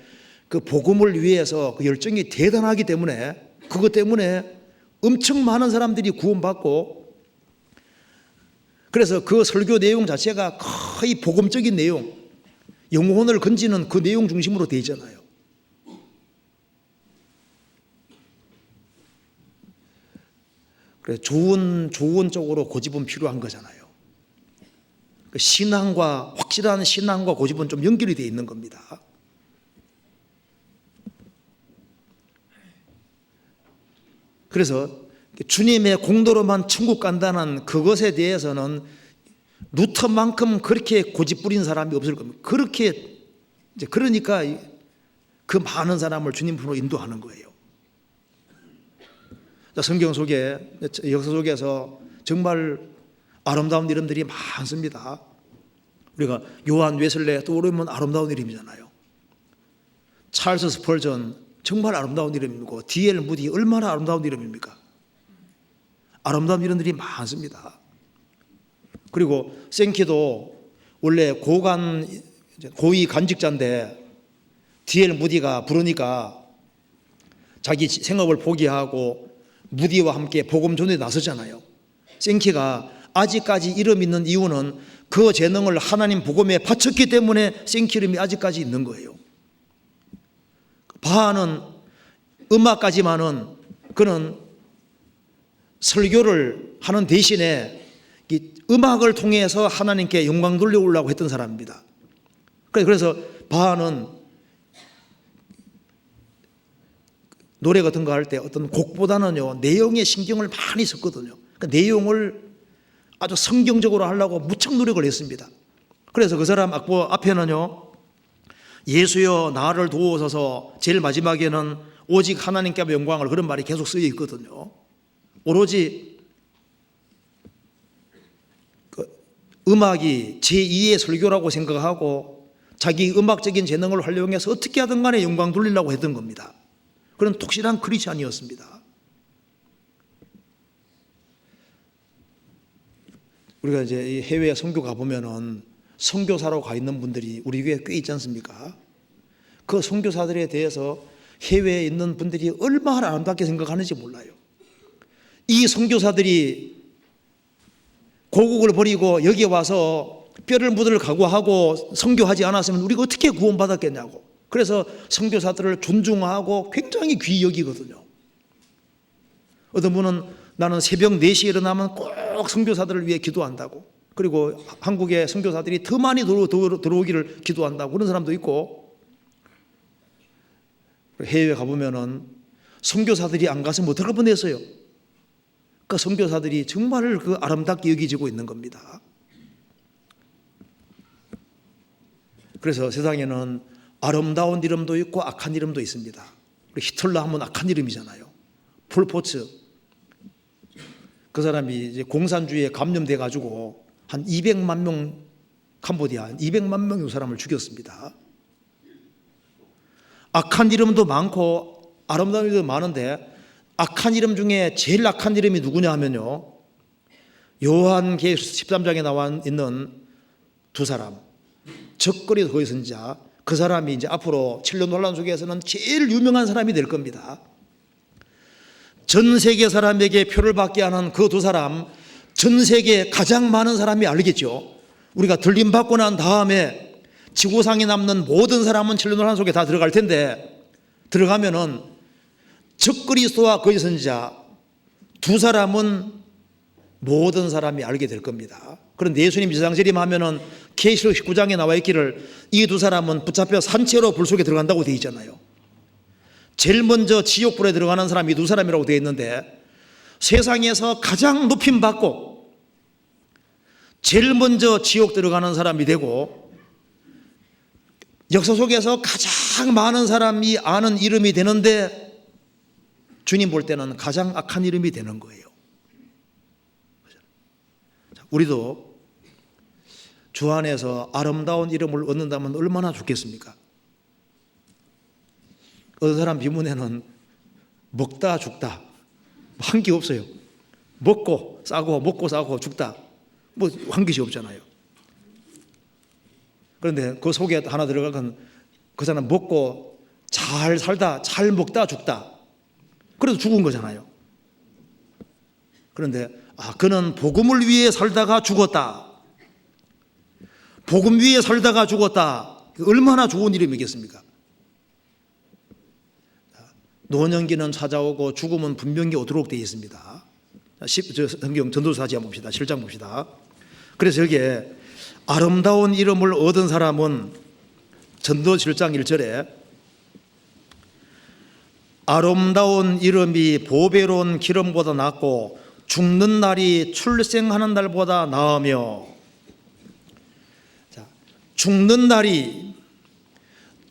그 복음을 위해서 그 열정이 대단하기 때문에 그것 때문에 엄청 많은 사람들이 구원받고, 그래서 그 설교 내용 자체가 거의 복음적인 내용, 영혼을 건지는 그 내용 중심으로 되어 있잖아요. 그래서 좋은 쪽으로 고집은 필요한 거잖아요. 신앙과, 확실한 신앙과 고집은 좀 연결이 되어 있는 겁니다. 그래서 주님의 공로로만 천국 간다는 그것에 대해서는 루터만큼 그렇게 고집 부린 사람이 없을 겁니다. 그러니까 그 많은 사람을 주님으로 인도하는 거예요. 성경 속에, 역사 속에서 정말 아름다운 이름들이 많습니다. 우리가 요한 웨슬레 떠오르면 아름다운 이름이잖아요. 찰스 스펄전 정말 아름다운 이름이고, D.L. 무디 얼마나 아름다운 이름입니까? 아름다운 이름들이 많습니다. 그리고 생키도 원래 고위 간직자인데 D.L. 무디가 부르니까 자기 생업을 포기하고 무디와 함께 복음 전도에 나섰잖아요. 생키가 아직까지 이름 있는 이유는 그 재능을 하나님 복음에 바쳤기 때문에 생키 이름이 아직까지 있는 거예요. 바하는 음악까지만은 그는 설교를 하는 대신에 이 음악을 통해서 하나님께 영광 돌려오려고 했던 사람입니다. 그래서 바하는 노래 같은 거 할 때 어떤 곡보다는요, 내용에 신경을 많이 썼거든요. 그 내용을 아주 성경적으로 하려고 무척 노력을 했습니다. 그래서 그 사람 악보 앞에는요, 예수여 나를 도우소서, 제일 마지막에는 오직 하나님께 영광을, 그런 말이 계속 쓰여 있거든요. 오로지 그 음악이 제2의 설교라고 생각하고 자기 음악적인 재능을 활용해서 어떻게 하든 간에 영광 돌리려고 했던 겁니다. 그런 독실한 크리스찬이었습니다. 우리가 이제 해외 선교 가보면은 선교사로 가 있는 분들이 우리 교회에 꽤 있지 않습니까? 그 선교사들에 대해서 해외에 있는 분들이 얼마나 아름답게 생각하는지 몰라요. 이 선교사들이 고국을 버리고 여기에 와서 뼈를 묻을 각오하고 선교하지 않았으면 우리가 어떻게 구원받았겠냐고. 그래서 선교사들을 존중하고 굉장히 귀히 여기거든요. 어떤 분은 나는 새벽 4시에 일어나면 꼭 선교사들을 위해 기도한다고, 그리고 한국에 선교사들이 더 많이 들어오기를 기도한다고 그런 사람도 있고, 해외에 가보면은 선교사들이 안 가서 못 들어갈 뻔했어요. 그 선교사들이 정말 그 아름답게 여기지고 있는 겁니다. 그래서 세상에는 아름다운 이름도 있고 악한 이름도 있습니다. 히틀러 하면 악한 이름이잖아요. 폴포츠, 그 사람이 이제 공산주의에 감염돼 가지고 한 200만 명, 캄보디아 200만 명의 사람을 죽였습니다. 악한 이름도 많고 아름다운 이름도 많은데, 악한 이름 중에 제일 악한 이름이 누구냐 하면요, 요한계시록 13장에 나와 있는 두 사람, 적그리스도 거의 선지자, 그 사람이 이제 앞으로 7년 논란 속에서는 제일 유명한 사람이 될 겁니다. 전 세계 사람에게 표를 받게 하는 그 두 사람, 전 세계에 가장 많은 사람이 알겠죠. 우리가 들림받고 난 다음에 지구상에 남는 모든 사람은 7년 논란 속에 다 들어갈 텐데, 들어가면은 적그리스도와 거짓 선지자 두 사람은 모든 사람이 알게 될 겁니다. 그런데 예수님 제사장 재림하면은 계시록 19장에 나와 있기를 이 두 사람은 붙잡혀 산채로 불 속에 들어간다고 되어 있잖아요. 제일 먼저 지옥불에 들어가는 사람이 두 사람이라고 되어 있는데, 세상에서 가장 높임 받고 제일 먼저 지옥 들어가는 사람이 되고 역사 속에서 가장 많은 사람이 아는 이름이 되는데, 주님 볼 때는 가장 악한 이름이 되는 거예요. 우리도 주 안에서 아름다운 이름을 얻는다면 얼마나 좋겠습니까? 어떤 사람 비문에는 먹다 죽다 한 게 없어요. 먹고 싸고 죽다 뭐 한 것이 없잖아요. 그런데 그 속에 하나 들어가건 그 사람 먹고 잘 살다 잘 먹다 죽다. 그래도 죽은 거잖아요. 그런데 그는 복음을 위해 살다가 죽었다. 복음 위에 살다가 죽었다. 얼마나 좋은 이름이겠습니까? 노년기는 찾아오고 죽음은 분명히 오도록 되어 있습니다. 성경 전도사지 한번 봅시다. 7장 봅시다. 그래서 여기에 아름다운 이름을 얻은 사람은 전도 7장 1절에 아름다운 이름이 보배로운 기름보다 낫고 죽는 날이 출생하는 날보다 나으며, 죽는 날이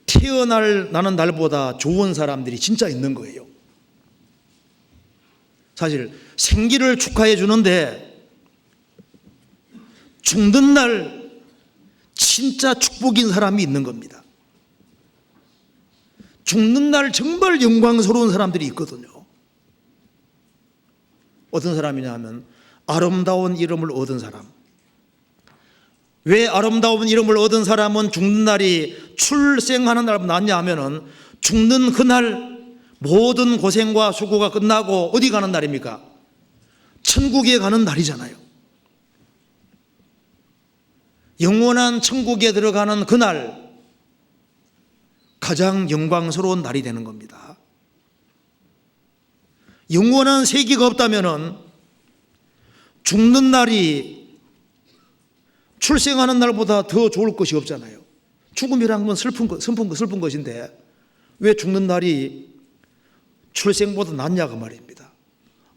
태어나는 날보다 좋은 사람들이 진짜 있는 거예요. 사실 생기를 축하해 주는데 죽는 날 진짜 축복인 사람이 있는 겁니다. 죽는 날 정말 영광스러운 사람들이 있거든요. 어떤 사람이냐 하면 아름다운 이름을 얻은 사람. 왜 아름다운 이름을 얻은 사람은 죽는 날이 출생하는 날보다 낫냐 하면은 죽는 그날 모든 고생과 수고가 끝나고 어디 가는 날입니까? 천국에 가는 날이잖아요. 영원한 천국에 들어가는 그날 가장 영광스러운 날이 되는 겁니다. 영원한 세계가 없다면은 죽는 날이 출생하는 날보다 더 좋을 것이 없잖아요. 죽음이란 건 슬픈 것인데 왜 죽는 날이 출생보다 낫냐고 말입니다.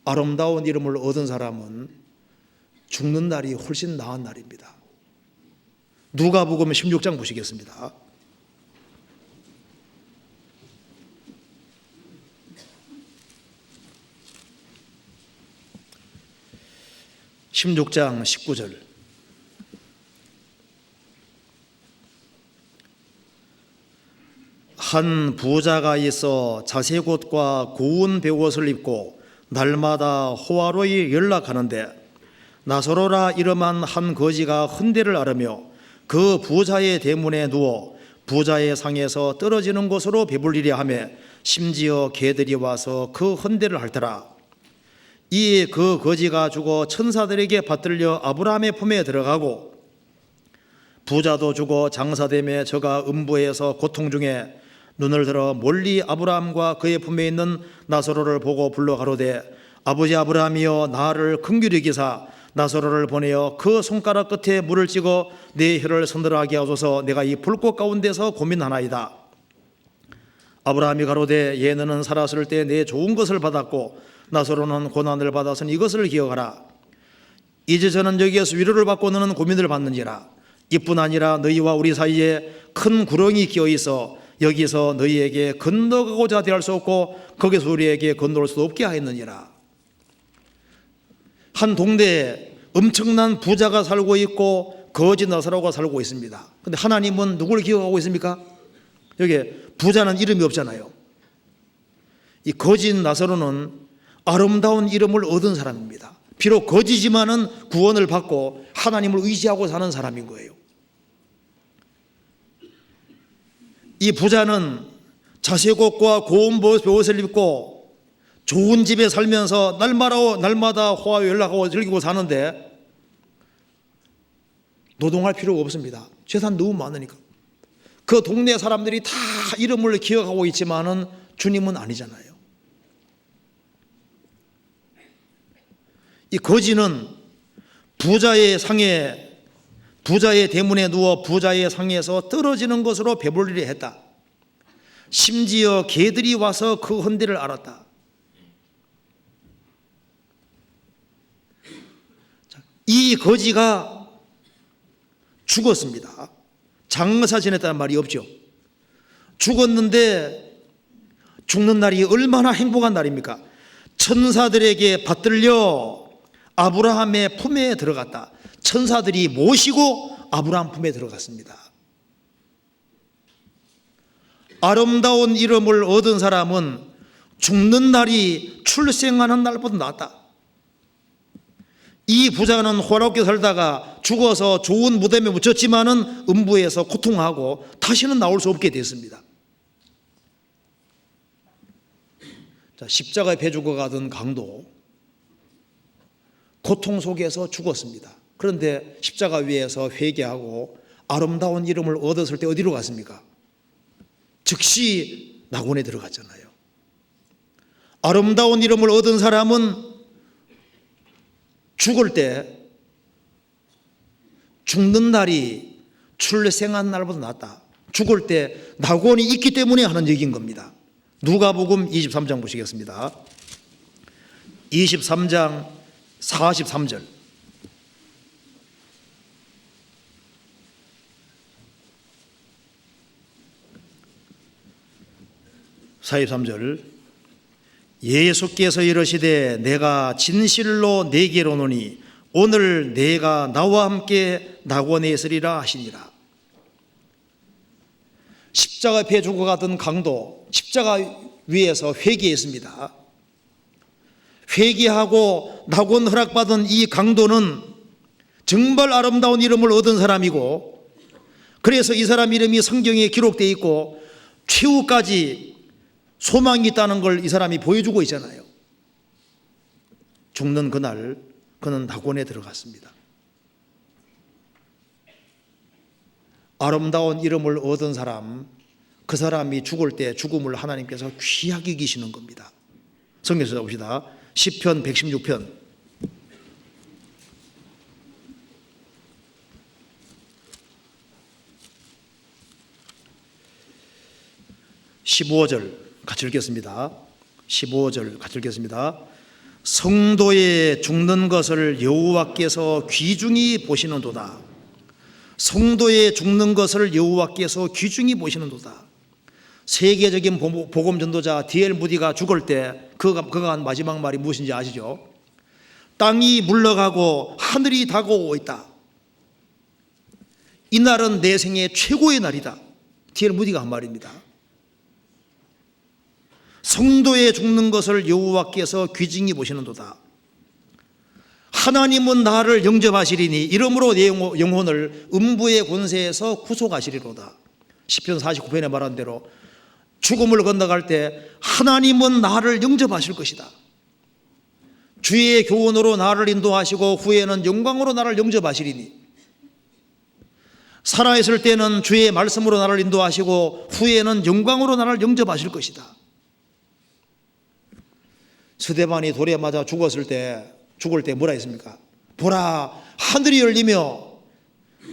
아름다운 이름을 얻은 사람은 죽는 날이 훨씬 나은 날입니다. 누가복음 16장 보시겠습니다. (16장) 19절. 한 부자가 있어 자색옷과 고운 베옷을 입고 날마다 호화로이 연락하는데 나사로라 이름한 한 거지가 흔대를 앓으며 그 부자의 대문에 누워 부자의 상에서 떨어지는 곳으로 배불리려 하며 심지어 개들이 와서 그 헌대를 핥더라. 이에 그 거지가 죽어 천사들에게 받들려 아브라함의 품에 들어가고 부자도 죽어 장사되며 저가 음부에서 고통 중에 눈을 들어 멀리 아브라함과 그의 품에 있는 나사로를 보고 불러 가로되 아버지 아브라함이여 나를 긍휼히 여기사 나사로를 보내어 그 손가락 끝에 물을 찍어 내 혀를 서늘하게 하소서. 내가 이 불꽃 가운데서 고민하나이다. 아브라함이 가로되 얘는 살았을 때 내 좋은 것을 받았고 나사로는 고난을 받아서는 이것을 기억하라. 이제 저는 여기에서 위로를 받고 너는 고민을 받는지라. 이뿐 아니라 너희와 우리 사이에 큰 구렁이 끼어 있어 여기서 너희에게 건너가고자 대할 수 없고 거기서 우리에게 건너올 수 없게 하였느니라. 한 동네에 엄청난 부자가 살고 있고 거지 나사로가 살고 있습니다. 그런데 하나님은 누구를 기억하고 있습니까? 여기 부자는 이름이 없잖아요. 이 거지 나사로는 아름다운 이름을 얻은 사람입니다. 비록 거지지만은 구원을 받고 하나님을 의지하고 사는 사람인 거예요. 이 부자는 자색옷과 고운 베옷을 입고 좋은 집에 살면서 날마다 호화에 연락하고 즐기고 사는데 노동할 필요가 없습니다. 재산 너무 많으니까. 그 동네 사람들이 다 이름을 기억하고 있지만은 주님은 아니잖아요. 이 거지는 부자의 대문에 누워 부자의 상에서 떨어지는 것으로 배불리려 했다. 심지어 개들이 와서 그 헌대를 앓았다. 이 거지가 죽었습니다. 장사 지냈다는 말이 없죠. 죽었는데 죽는 날이 얼마나 행복한 날입니까? 천사들에게 받들려 아브라함의 품에 들어갔다. 천사들이 모시고 아브라함 품에 들어갔습니다. 아름다운 이름을 얻은 사람은 죽는 날이 출생하는 날보다 낫다. 이 부자는 호락게 살다가 죽어서 좋은 무덤에 묻혔지만은 음부에서 고통하고 다시는 나올 수 없게 됐습니다. 자, 십자가에 배 죽어가던 강도 고통 속에서 죽었습니다. 그런데 십자가 위에서 회개하고 아름다운 이름을 얻었을 때 어디로 갔습니까? 즉시 낙원에 들어갔잖아요. 아름다운 이름을 얻은 사람은 죽을 때 죽는 날이 출생한 날보다 낫다. 죽을 때 낙원이 있기 때문에 하는 얘기인 겁니다. 누가복음 23장 보시겠습니다. 23장 43절. 43절. 예수께서 이르시되 내가 진실로 네게 이르노니 오늘 내가 나와 함께 낙원에 있으리라 하시니라. 십자가 배 죽어가던 강도 십자가 위에서 회개했습니다. 회개하고 낙원 허락받은 이 강도는 정말 아름다운 이름을 얻은 사람이고, 그래서 이 사람 이름이 성경에 기록되어 있고 최후까지 소망이 있다는 걸 이 사람이 보여주고 있잖아요. 죽는 그날 그는 낙원에 들어갔습니다. 아름다운 이름을 얻은 사람, 그 사람이 죽을 때 죽음을 하나님께서 귀하게 여기시는 겁니다. 성경에서 봅시다. 시편 116편 15절 같이 읽겠습니다. 15절 같이 읽겠습니다. 성도의 죽는 것을 여호와께서 귀중히 보시는도다. 성도의 죽는 것을 여호와께서 귀중히 보시는도다. 세계적인 복음 전도자 D.L. 무디가 죽을 때 그가 한 마지막 말이 무엇인지 아시죠? 땅이 물러가고 하늘이 다가오고 있다. 이 날은 내 생의 최고의 날이다. D.L. 무디가 한 말입니다. 성도의 죽는 것을 여호와께서 귀중히 보시는도다. 하나님은 나를 영접하시리니 이러므로 내 영혼을 음부의 권세에서 구속하시리로다. 시편 49편에 말한 대로 죽음을 건너갈 때 하나님은 나를 영접하실 것이다. 주의 교훈으로 나를 인도하시고 후에는 영광으로 나를 영접하시리니, 살아있을 때는 주의 말씀으로 나를 인도하시고 후에는 영광으로 나를 영접하실 것이다. 스데반이 돌에 맞아 죽을 때 뭐라 했습니까? 보라, 하늘이 열리며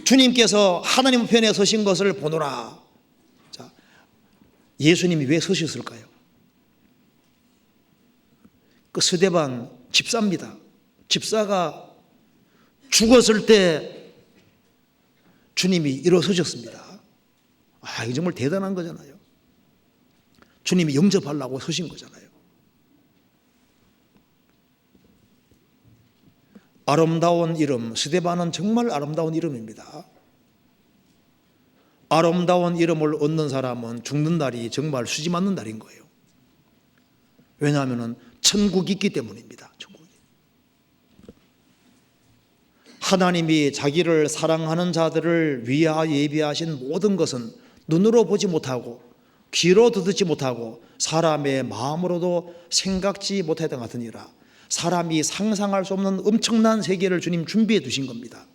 주님께서 하나님 편에 서신 것을 보노라. 자, 예수님이 왜 서셨을까요? 그 스데반 집사입니다. 집사가 죽었을 때 주님이 일어서셨습니다. 아, 이게 정말 대단한 거잖아요. 주님이 영접하려고 서신 거잖아요. 아름다운 이름, 스데반은 정말 아름다운 이름입니다. 아름다운 이름을 얻는 사람은 죽는 날이 정말 수지 맞는 날인 거예요. 왜냐하면 천국이 있기 때문입니다. 천국이. 하나님이 자기를 사랑하는 자들을 위하여 예비하신 모든 것은 눈으로 보지 못하고 귀로 듣지 못하고 사람의 마음으로도 생각지 못했던 것 같으니라. 사람이 상상할 수 없는 엄청난 세계를 주님 준비해 두신 겁니다.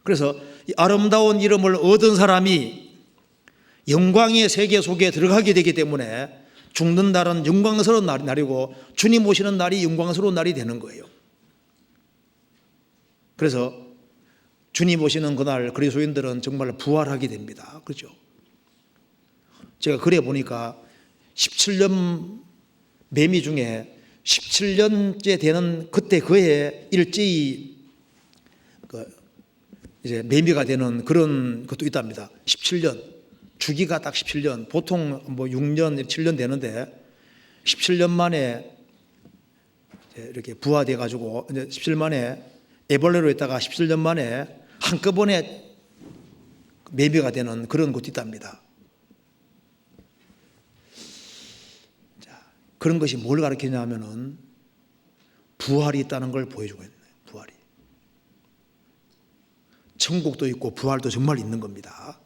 그래서 이 아름다운 이름을 얻은 사람이 영광의 세계 속에 들어가게 되기 때문에 죽는 날은 영광스러운 날이고 주님 오시는 날이 영광스러운 날이 되는 거예요. 그래서 주님 오시는 그날 그리스도인들은 정말 부활하게 됩니다. 그렇죠? 제가 그래 보니까 17년 매미 중에 17년째 되는 그때 그해 일제히 이제 매미가 되는 그런 것도 있답니다. 17년 주기가 딱 17년, 보통 뭐 6년, 7년 되는데 17년 만에 이렇게 부화돼 가지고 이제 17년 만에 애벌레로 있다가 17년 만에 한꺼번에 매미가 되는 그런 것도 있답니다. 그런 것이 뭘 가르치냐면은 부활이 있다는 걸 보여주고 있네요. 부활이. 천국도 있고 부활도 정말 있는 겁니다.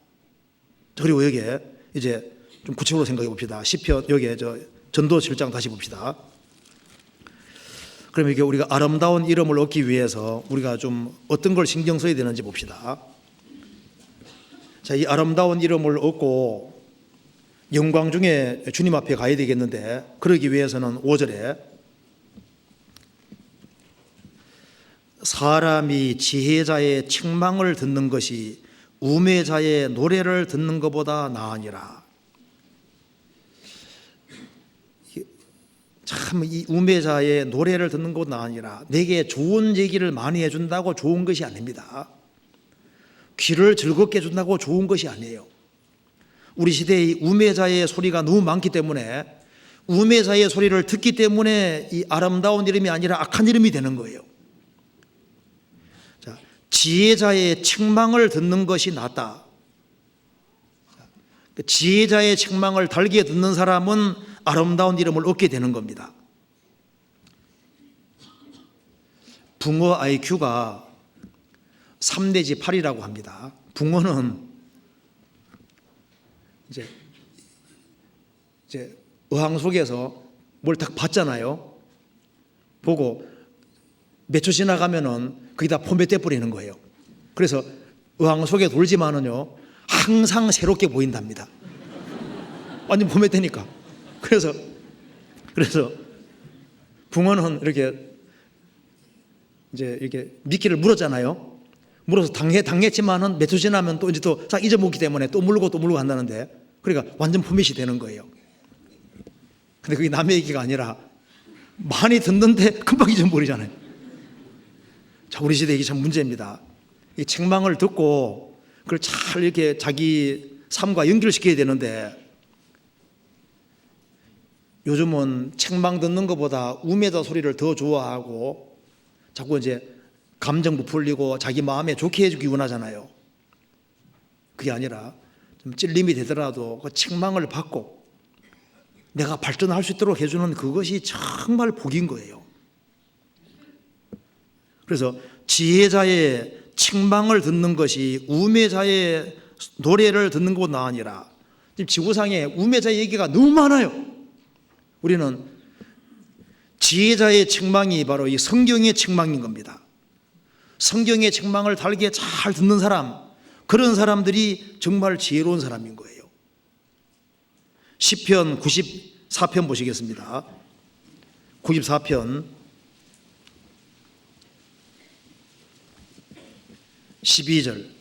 그리고 여기에 이제 좀 구체적으로 생각해 봅시다. 시편 여기에 저 전도 7장 다시 봅시다. 그럼 이게 우리가 아름다운 이름을 얻기 위해서 우리가 좀 어떤 걸 신경 써야 되는지 봅시다. 자, 이 아름다운 이름을 얻고 영광 중에 주님 앞에 가야 되겠는데, 그러기 위해서는 5절에 사람이 지혜자의 책망을 듣는 것이 우매자의 노래를 듣는 것보다 나으니라. 참, 이 우매자의 노래를 듣는 것보다 나으니라. 내게 좋은 얘기를 많이 해준다고 좋은 것이 아닙니다. 귀를 즐겁게 해준다고 좋은 것이 아니에요. 우리 시대의 우매자의 소리가 너무 많기 때문에, 우매자의 소리를 듣기 때문에 이 아름다운 이름이 아니라 악한 이름이 되는 거예요. 자, 지혜자의 책망을 듣는 것이 낫다. 지혜자의 책망을 달게 듣는 사람은 아름다운 이름을 얻게 되는 겁니다. 붕어 IQ가 3 내지 8이라고 합니다. 붕어는 이제 어항 속에서 뭘 딱 봤잖아요. 보고 몇 초 지나가면은 거기다 포맷 떼버리는 거예요. 그래서 어항 속에 돌지만은요, 항상 새롭게 보인답니다. 완전 포맷 떼니까. 그래서 붕어는 이렇게 미끼를 물었잖아요. 물어서 당했지만은 몇 초 지나면 또 이제 또 싹 잊어먹기 때문에 또 물고 한다는데, 그러니까 완전 포맷이 되는 거예요. 근데 그게 남의 얘기가 아니라 많이 듣는데 금방 잊어버리잖아요. 자, 우리 시대 이게 참 문제입니다. 이 책망을 듣고 그걸 잘 이렇게 자기 삶과 연결시켜야 되는데, 요즘은 책망 듣는 것보다 우매자 소리를 더 좋아하고 자꾸 이제 감정 부풀리고 자기 마음에 좋게 해주기 원하잖아요. 그게 아니라 좀 찔림이 되더라도 그 책망을 받고 내가 발전할 수 있도록 해주는 그것이 정말 복인 거예요. 그래서 지혜자의 책망을 듣는 것이 우매자의 노래를 듣는 것보다 아니라, 지금 지구상에 우매자 얘기가 너무 많아요. 우리는 지혜자의 책망이 바로 이 성경의 책망인 겁니다. 성경의 책망을 달게 잘 듣는 사람, 그런 사람들이 정말 지혜로운 사람인 거예요. 시편 94편 보시겠습니다. 94편 12절.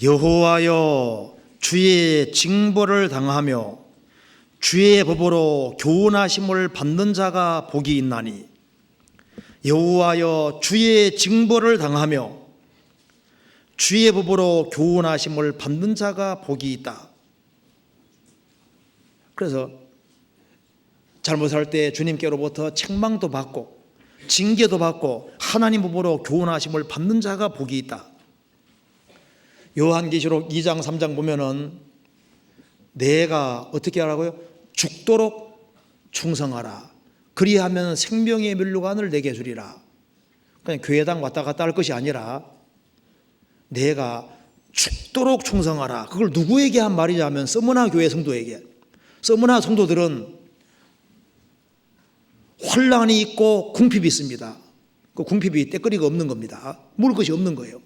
여호와여, 주의 징벌을 당하며 주의 법으로 교훈하심을 받는 자가 복이 있나니. 여호와여, 주의 징벌을 당하며 주의 법으로 교훈하심을 받는 자가 복이 있다. 그래서 잘못할 때 주님께로부터 책망도 받고 징계도 받고 하나님 법으로 교훈하심을 받는 자가 복이 있다. 요한계시록 2장 3장 보면은 내가 어떻게 하라고요? 죽도록 충성하라. 그리하면 생명의 면류관을 내게 주리라. 그냥 교회당 왔다 갔다 할 것이 아니라 내가 죽도록 충성하라. 그걸 누구에게 한 말이냐면 서머나 교회 성도에게. 서머나 성도들은 환난이 있고 궁핍이 있습니다. 그 궁핍이 때거리가 없는 겁니다. 먹을 것이 없는 거예요.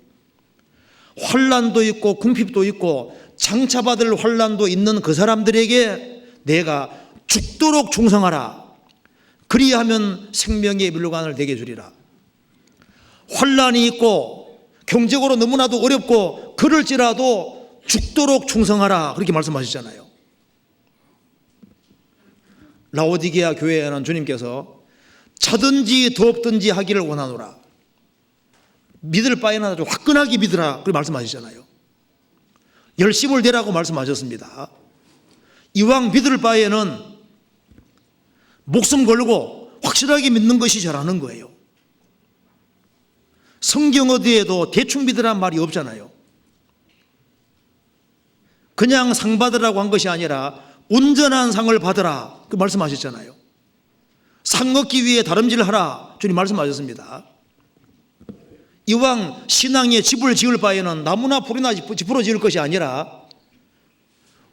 환난도 있고 궁핍도 있고 장차받을 환난도 있는 그 사람들에게 내가 죽도록 충성하라. 그리하면 생명의 면류관을 내게 주리라. 환난이 있고 경제적으로 너무나도 어렵고 그럴지라도 죽도록 충성하라. 그렇게 말씀하셨잖아요. 라오디게아 교회에는 주님께서 차든지 덥든지 하기를 원하노라. 믿을 바에는 아주 화끈하게 믿으라. 그렇게 말씀하시잖아요. 열심을 내라고 말씀하셨습니다. 이왕 믿을 바에는 목숨 걸고 확실하게 믿는 것이 잘하는 거예요. 성경 어디에도 대충 믿으란 말이 없잖아요. 그냥 상 받으라고 한 것이 아니라 온전한 상을 받으라. 그 말씀하셨잖아요. 상 얻기 위해 다름질하라. 주님 말씀하셨습니다. 이왕 신앙의 집을 지을 바에는 나무나 풀이나 집으로 지을 것이 아니라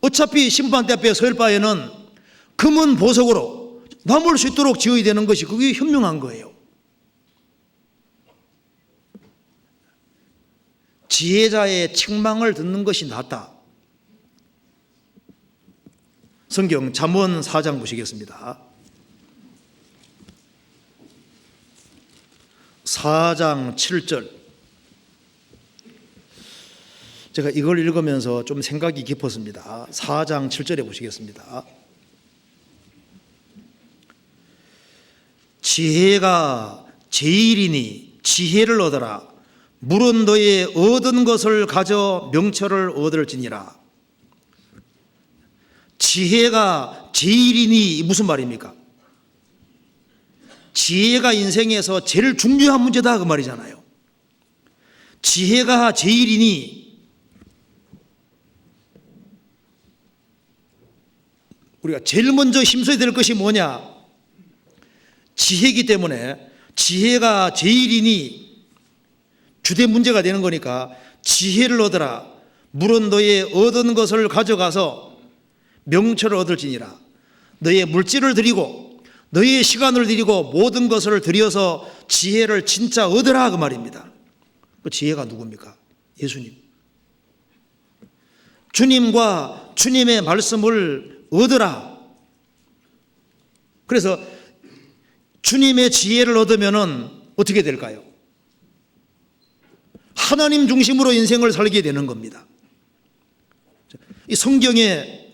어차피 심판대 앞에 설 바에는 금은 보석으로 남을 수 있도록 지어야 되는 것이 그게 현명한 거예요. 지혜자의 책망을 듣는 것이 낫다. 성경 잠언 4장 보시겠습니다. 4장 7절. 제가 이걸 읽으면서 좀 생각이 깊었습니다. 4장 7절에 보시겠습니다. 지혜가 제일이니 지혜를 얻어라. 물은 너의 얻은 것을 가져 명철을 얻을지니라. 지혜가 제일이니 무슨 말입니까? 지혜가 인생에서 제일 중요한 문제다 그 말이잖아요. 지혜가 제일이니 우리가 제일 먼저 힘써야 될 것이 뭐냐? 지혜이기 때문에 지혜가 제일이니 주된 문제가 되는 거니까 지혜를 얻어라. 물은 너의 얻은 것을 가져가서 명철을 얻을지니라. 너의 물질을 드리고 너의 시간을 드리고 모든 것을 들여서 지혜를 진짜 얻으라 그 말입니다. 그 지혜가 누굽니까? 예수님. 주님과 주님의 말씀을 얻으라. 그래서 주님의 지혜를 얻으면 어떻게 될까요? 하나님 중심으로 인생을 살게 되는 겁니다. 이 성경에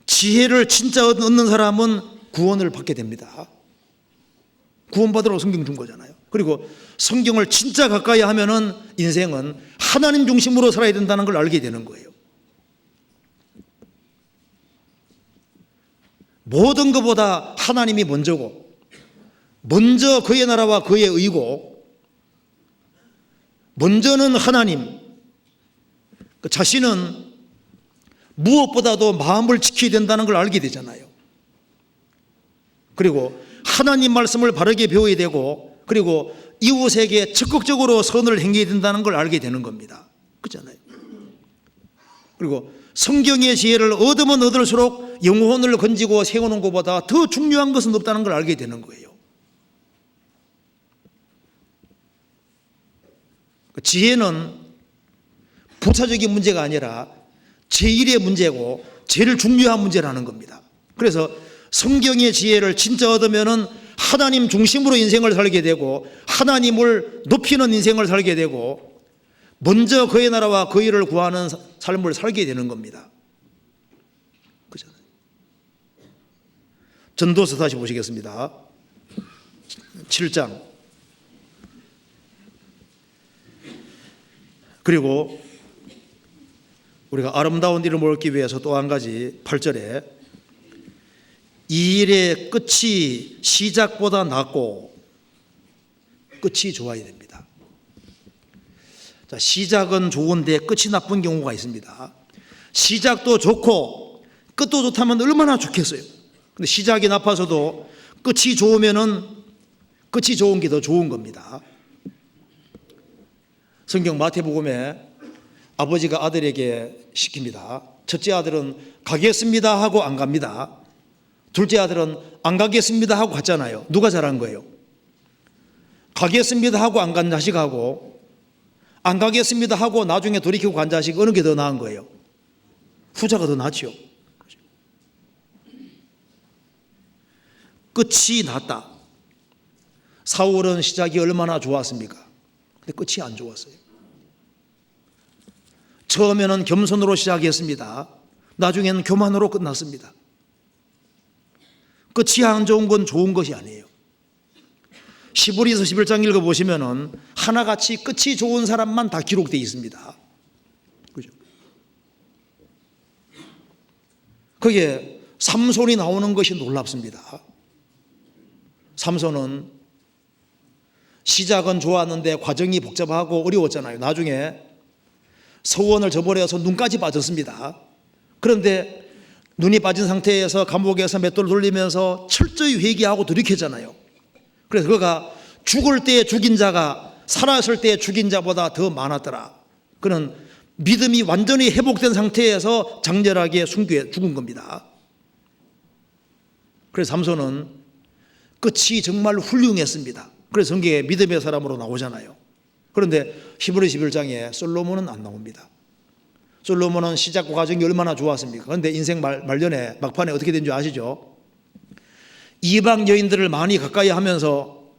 지혜를 진짜 얻는 사람은 구원을 받게 됩니다. 구원받으라고 성경 준 거잖아요. 그리고 성경을 진짜 가까이 하면은 인생은 하나님 중심으로 살아야 된다는 걸 알게 되는 거예요. 모든 것보다 하나님이 먼저고, 먼저 그의 나라와 그의 의고, 먼저는 하나님, 자신은 무엇보다도 마음을 지켜야 된다는 걸 알게 되잖아요. 그리고 하나님 말씀을 바르게 배워야 되고, 그리고 이웃에게 적극적으로 선을 행해야 된다는 걸 알게 되는 겁니다. 그렇잖아요. 그리고 성경의 지혜를 얻으면 얻을수록 영혼을 건지고 세우는 것보다 더 중요한 것은 없다는 걸 알게 되는 거예요. 지혜는 부차적인 문제가 아니라 제일의 문제고 제일 중요한 문제라는 겁니다. 그래서 성경의 지혜를 진짜 얻으면은 하나님 중심으로 인생을 살게 되고 하나님을 높이는 인생을 살게 되고 먼저 그의 나라와 그의 일을 구하는 삶을 살게 되는 겁니다. 그렇잖아요. 전도서 다시 보시겠습니다. 7장. 그리고 우리가 아름다운 일을 모으기 위해서 또 한 가지 8절에 이 일의 끝이 시작보다 낫고 끝이 좋아야 됩니다. 자, 시작은 좋은데 끝이 나쁜 경우가 있습니다. 시작도 좋고 끝도 좋다면 얼마나 좋겠어요. 근데 시작이 나빠서도 끝이 좋으면은 끝이 좋은 게 더 좋은 겁니다. 성경 마태복음에 아버지가 아들에게 시킵니다. 첫째 아들은 가겠습니다 하고 안 갑니다. 둘째 아들은 안 가겠습니다 하고 갔잖아요. 누가 잘한 거예요? 가겠습니다 하고 안 간 자식하고 안 가겠습니다 하고 나중에 돌이키고 간 자식 어느 게 더 나은 거예요? 후자가 더 낫죠. 끝이 낫다. 사울은 시작이 얼마나 좋았습니까? 근데 끝이 안 좋았어요. 처음에는 겸손으로 시작했습니다. 나중에는 교만으로 끝났습니다. 끝이 안 좋은 건 좋은 것이 아니에요. 시브리서 11장 읽어보시면은 하나같이 끝이 좋은 사람만 다 기록되어 있습니다. 그죠? 거기에 삼손이 나오는 것이 놀랍습니다. 삼손은 시작은 좋았는데 과정이 복잡하고 어려웠잖아요. 나중에 서원을 저버려서 눈까지 빠졌습니다. 그런데 눈이 빠진 상태에서 감옥에서 맷돌을 돌리면서 철저히 회개하고 돌이켰잖아요. 그래서 그가 죽을 때 죽인 자가 살았을 때 죽인 자보다 더 많았더라. 그는 믿음이 완전히 회복된 상태에서 장렬하게 죽은 겁니다. 그래서 삼손은 끝이 정말 훌륭했습니다. 그래서 성경에 믿음의 사람으로 나오잖아요. 그런데 히브리 11장에 솔로몬은 안 나옵니다. 솔로몬은 시작과 과정이 얼마나 좋았습니까? 그런데 인생 말년에 막판에 어떻게 된 줄 아시죠? 이방 여인들을 많이 가까이 하면서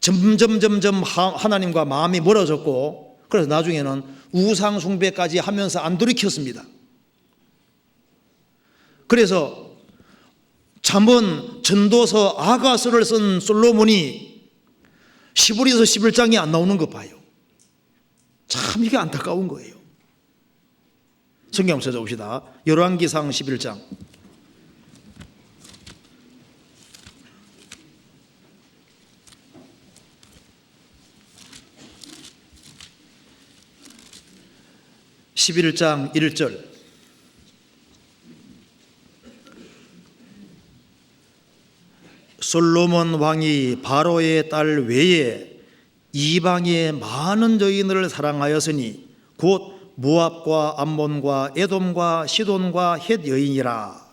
점점 하나님과 마음이 멀어졌고, 그래서 나중에는 우상 숭배까지 하면서 안 돌이켰습니다. 그래서 잠언, 전도서, 아가서를 쓴 솔로몬이 히브리서 11장에 안 나오는 거 봐요. 참 이게 안타까운 거예요. 성경 한번 찾아봅시다. 열왕기상 11장. (11장) 1절. 솔로몬 왕이 바로의 딸 외에 이방의 많은 여인을 사랑하였으니 곧 모압과 암몬과 에돔과 시돈과 헷 여인이라.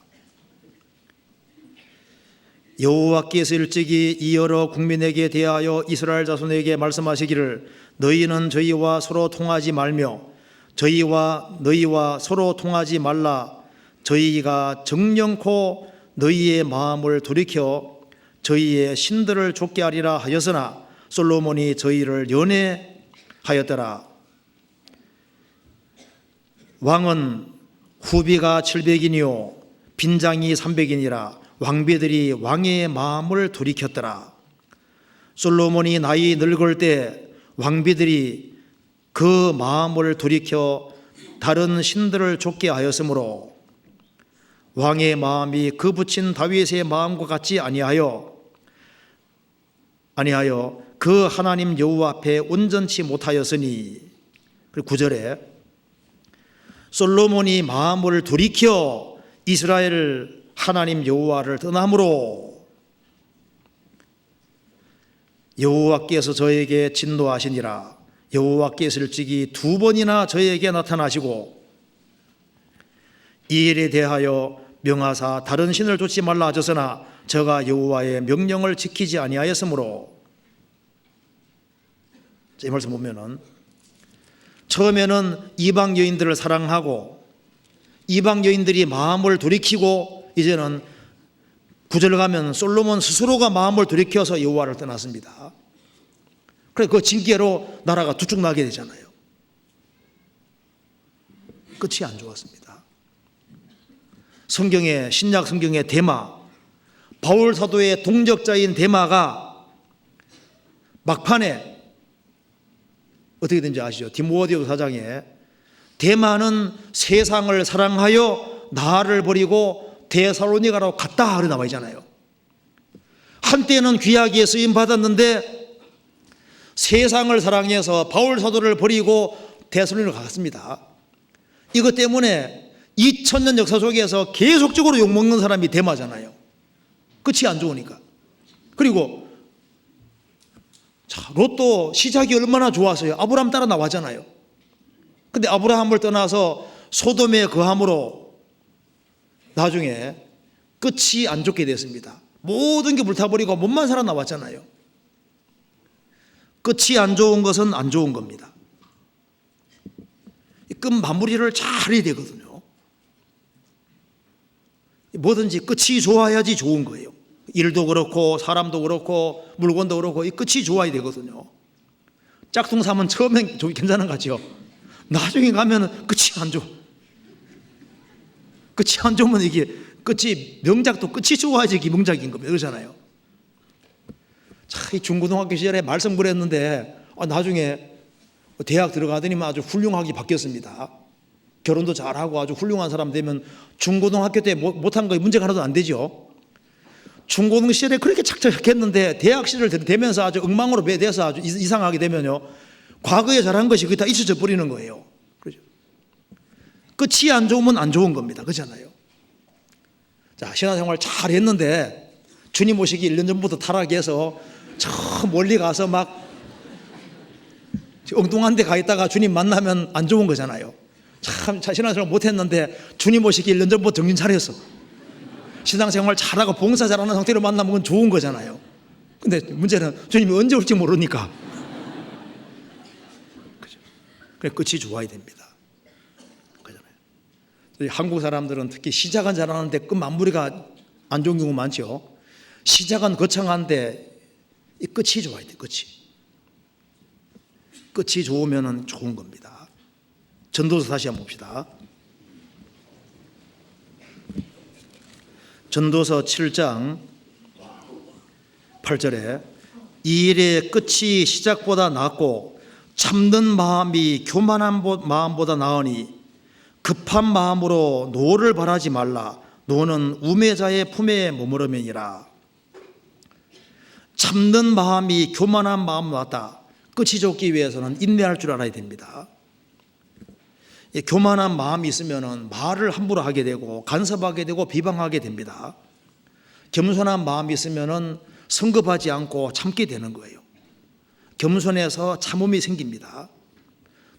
여호와께서 일찍이 이 여러 국민에게 대하여 이스라엘 자손에게 말씀하시기를 너희는 저희와 서로 통하지 말며 저희와 너희와 서로 통하지 말라. 저희가 정령코 너희의 마음을 돌이켜 저희의 신들을 좇게 하리라 하였으나 솔로몬이 저희를 연애하였더라. 왕은 후비가 700인이요 빈장이 300인이라. 왕비들이 왕의 마음을 돌이켰더라. 솔로몬이 나이 늙을 때 왕비들이 그 마음을 돌이켜 다른 신들을 좇게 하였으므로 왕의 마음이 그 붙인 다윗의 마음과 같지 아니하여 그 하나님 여호와 앞에 온전치 못하였으니. 그리고 9절에 솔로몬이 마음을 돌이켜 이스라엘 하나님 여호와를 떠남으로 여호와께서 저에게 진노하시니라. 여호와께서 일찍이 2번이나 저에게 나타나시고 이 일에 대하여 명하사 다른 신을 좇지 말라 하셨으나 저가 여호와의 명령을 지키지 아니하였으므로. 이 말씀 보면은 처음에는 이방 여인들을 사랑하고 이방 여인들이 마음을 돌이키고 이제는 9절 가면 솔로몬 스스로가 마음을 돌이켜서 여호와를 떠났습니다. 그래서 그 징계로 나라가 두쪽나게 되잖아요. 끝이 안 좋았습니다. 성경의 신약 성경의 데마, 바울 사도의 동역자인 데마가 막판에 어떻게 된지 아시죠? 디모데후서 4장에 데마는 세상을 사랑하여 나를 버리고 데살로니가로 갔다 하러 나와 있잖아요. 한때는 귀하게 쓰임 받았는데 세상을 사랑해서 바울 사도를 버리고 데살로니가로 갔습니다. 이것 때문에 2000년 역사 속에서 계속적으로 욕먹는 사람이 데마잖아요. 끝이 안 좋으니까. 그리고 자, 롯도 시작이 얼마나 좋았어요. 아브라함 따라 나왔잖아요. 근데 아브라함을 떠나서 소돔에 거함으로 나중에 끝이 안 좋게 됐습니다. 모든 게 불타버리고 몸만 살아나왔잖아요. 끝이 안 좋은 것은 안 좋은 겁니다. 끝 마무리를 잘 해야 되거든요. 뭐든지 끝이 좋아야지 좋은 거예요. 일도 그렇고 사람도 그렇고 물건도 그렇고 이 끝이 좋아야 되거든요. 짝퉁사면 처음엔 괜찮은 것 같죠. 나중에 가면 끝이 안 좋아. 끝이 안 좋으면 이게 끝이, 명작도 끝이 좋아야지 이게 명작인 겁니다. 그러잖아요. 참, 중고등학교 시절에 말씀 그랬는데 나중에 대학 들어가더니 아주 훌륭하게 바뀌었습니다. 결혼도 잘하고 아주 훌륭한 사람 되면 중고등학교 때 못한 거 문제가 하나도 안 되죠. 중고등 시절에 그렇게 착착했는데 대학 시절 되면서 아주 엉망으로 돼서 아주 이상하게 되면요, 과거에 잘한 것이 그게 다 잊혀져 버리는 거예요. 그렇죠? 끝이 안 좋으면 안 좋은 겁니다. 그렇잖아요. 자, 신앙생활 잘 했는데 주님 오시기 1년 전부터 타락해서 저 멀리 가서 막 엉뚱한 데 가 있다가 주님 만나면 안 좋은 거잖아요. 참 신앙생활 못했는데 주님 오시기 1년 전부터 정신 차렸어. 신앙생활 잘하고 봉사 잘하는 상태로 만나면 그건 좋은 거잖아요. 근데 문제는 주님이 언제 올지 모르니까. 그죠? 그래 끝이 좋아야 됩니다. 그잖아요. 한국 사람들은 특히 시작은 잘하는데 끝 마무리가 안 좋은 경우 많죠. 시작은 거창한데 이 끝이 좋아야 돼. 끝이 좋으면 좋은 겁니다. 전도서 다시 한번 봅시다. 전도서 7장 8절에 이 일의 끝이 시작보다 낫고 참는 마음이 교만한 마음보다 나으니 급한 마음으로 노를 바라지 말라. 노는 우매자의 품에 머무르면이라. 참는 마음이 교만한 마음보다 낫다. 끝이 좋기 위해서는 인내할 줄 알아야 됩니다. 교만한 마음이 있으면 말을 함부로 하게 되고 간섭하게 되고 비방하게 됩니다. 겸손한 마음이 있으면 성급하지 않고 참게 되는 거예요. 겸손해서 참음이 생깁니다.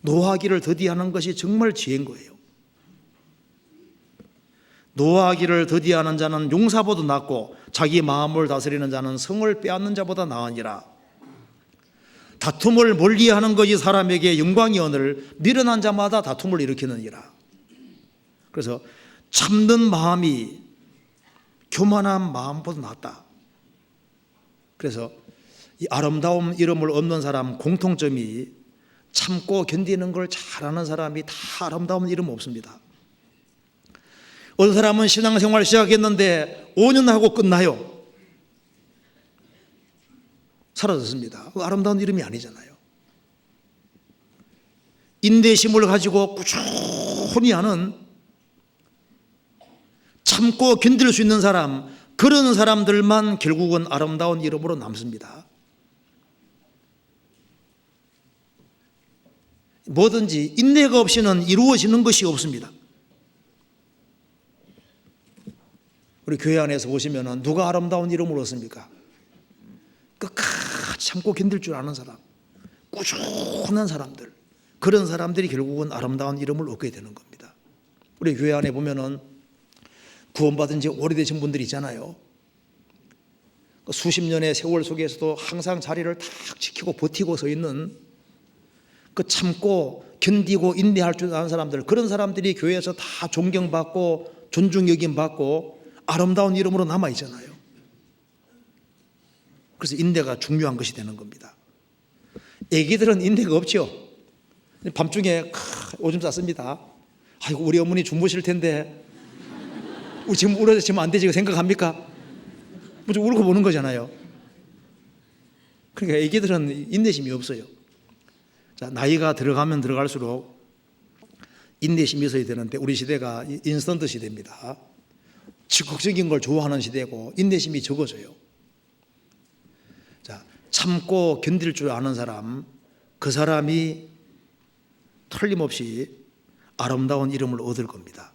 노하기를 더디하는 것이 정말 지혜인 거예요. 노하기를 더디하는 자는 용사보다 낫고 자기 마음을 다스리는 자는 성을 빼앗는 자보다 나으니라. 다툼을 멀리하는 것이 사람에게 영광이오늘 미련한 자마다 다툼을 일으키느니라. 그래서 참는 마음이 교만한 마음보다 낫다. 그래서 이 아름다움 이름을 얻는 사람 공통점이 참고 견디는 걸 잘하는 사람이 다 아름다운 이름 없습니다. 어떤 사람은 신앙생활 시작했는데 5년 하고 끝나요. 사라졌습니다. 아름다운 이름이 아니잖아요. 인내심을 가지고 꾸준히 하는, 참고 견딜 수 있는 사람, 그런 사람들만 결국은 아름다운 이름으로 남습니다. 뭐든지 인내가 없이는 이루어지는 것이 없습니다. 우리 교회 안에서 보시면 누가 아름다운 이름을 얻습니까? 끝까지 참고 견딜 줄 아는 사람, 꾸준한 사람들, 그런 사람들이 결국은 아름다운 이름을 얻게 되는 겁니다. 우리 교회 안에 보면은 구원받은 지 오래되신 분들이 있잖아요. 수십 년의 세월 속에서도 항상 자리를 탁 지키고 버티고 서 있는, 그 참고 견디고 인내할 줄 아는 사람들, 그런 사람들이 교회에서 다 존경받고 존중 여김받고 아름다운 이름으로 남아있잖아요. 그래서 인내가 중요한 것이 되는 겁니다. 애기들은 인내가 없죠. 밤중에 오줌 쌌습니다. 아이고 우리 어머니 주무실 텐데 우리 지금 울어지면 안 되지 생각합니까? 무슨 울고 보는 거잖아요. 그러니까 애기들은 인내심이 없어요. 자, 나이가 들어가면 들어갈수록 인내심이 있어야 되는데 우리 시대가 인스턴트 시대입니다. 즉각적인 걸 좋아하는 시대고 인내심이 적어져요. 자, 참고 견딜 줄 아는 사람, 그 사람이 틀림없이 아름다운 이름을 얻을 겁니다.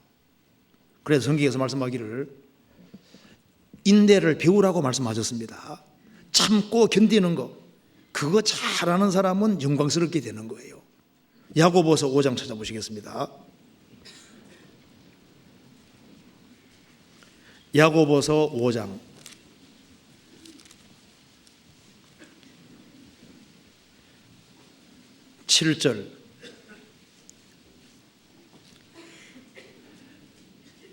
그래서 성경에서 말씀하기를 인내를 배우라고 말씀하셨습니다. 참고 견디는 거, 그거 잘하는 사람은 영광스럽게 되는 거예요. 야고보서 5장 찾아보시겠습니다. 야고보서 5장 7절.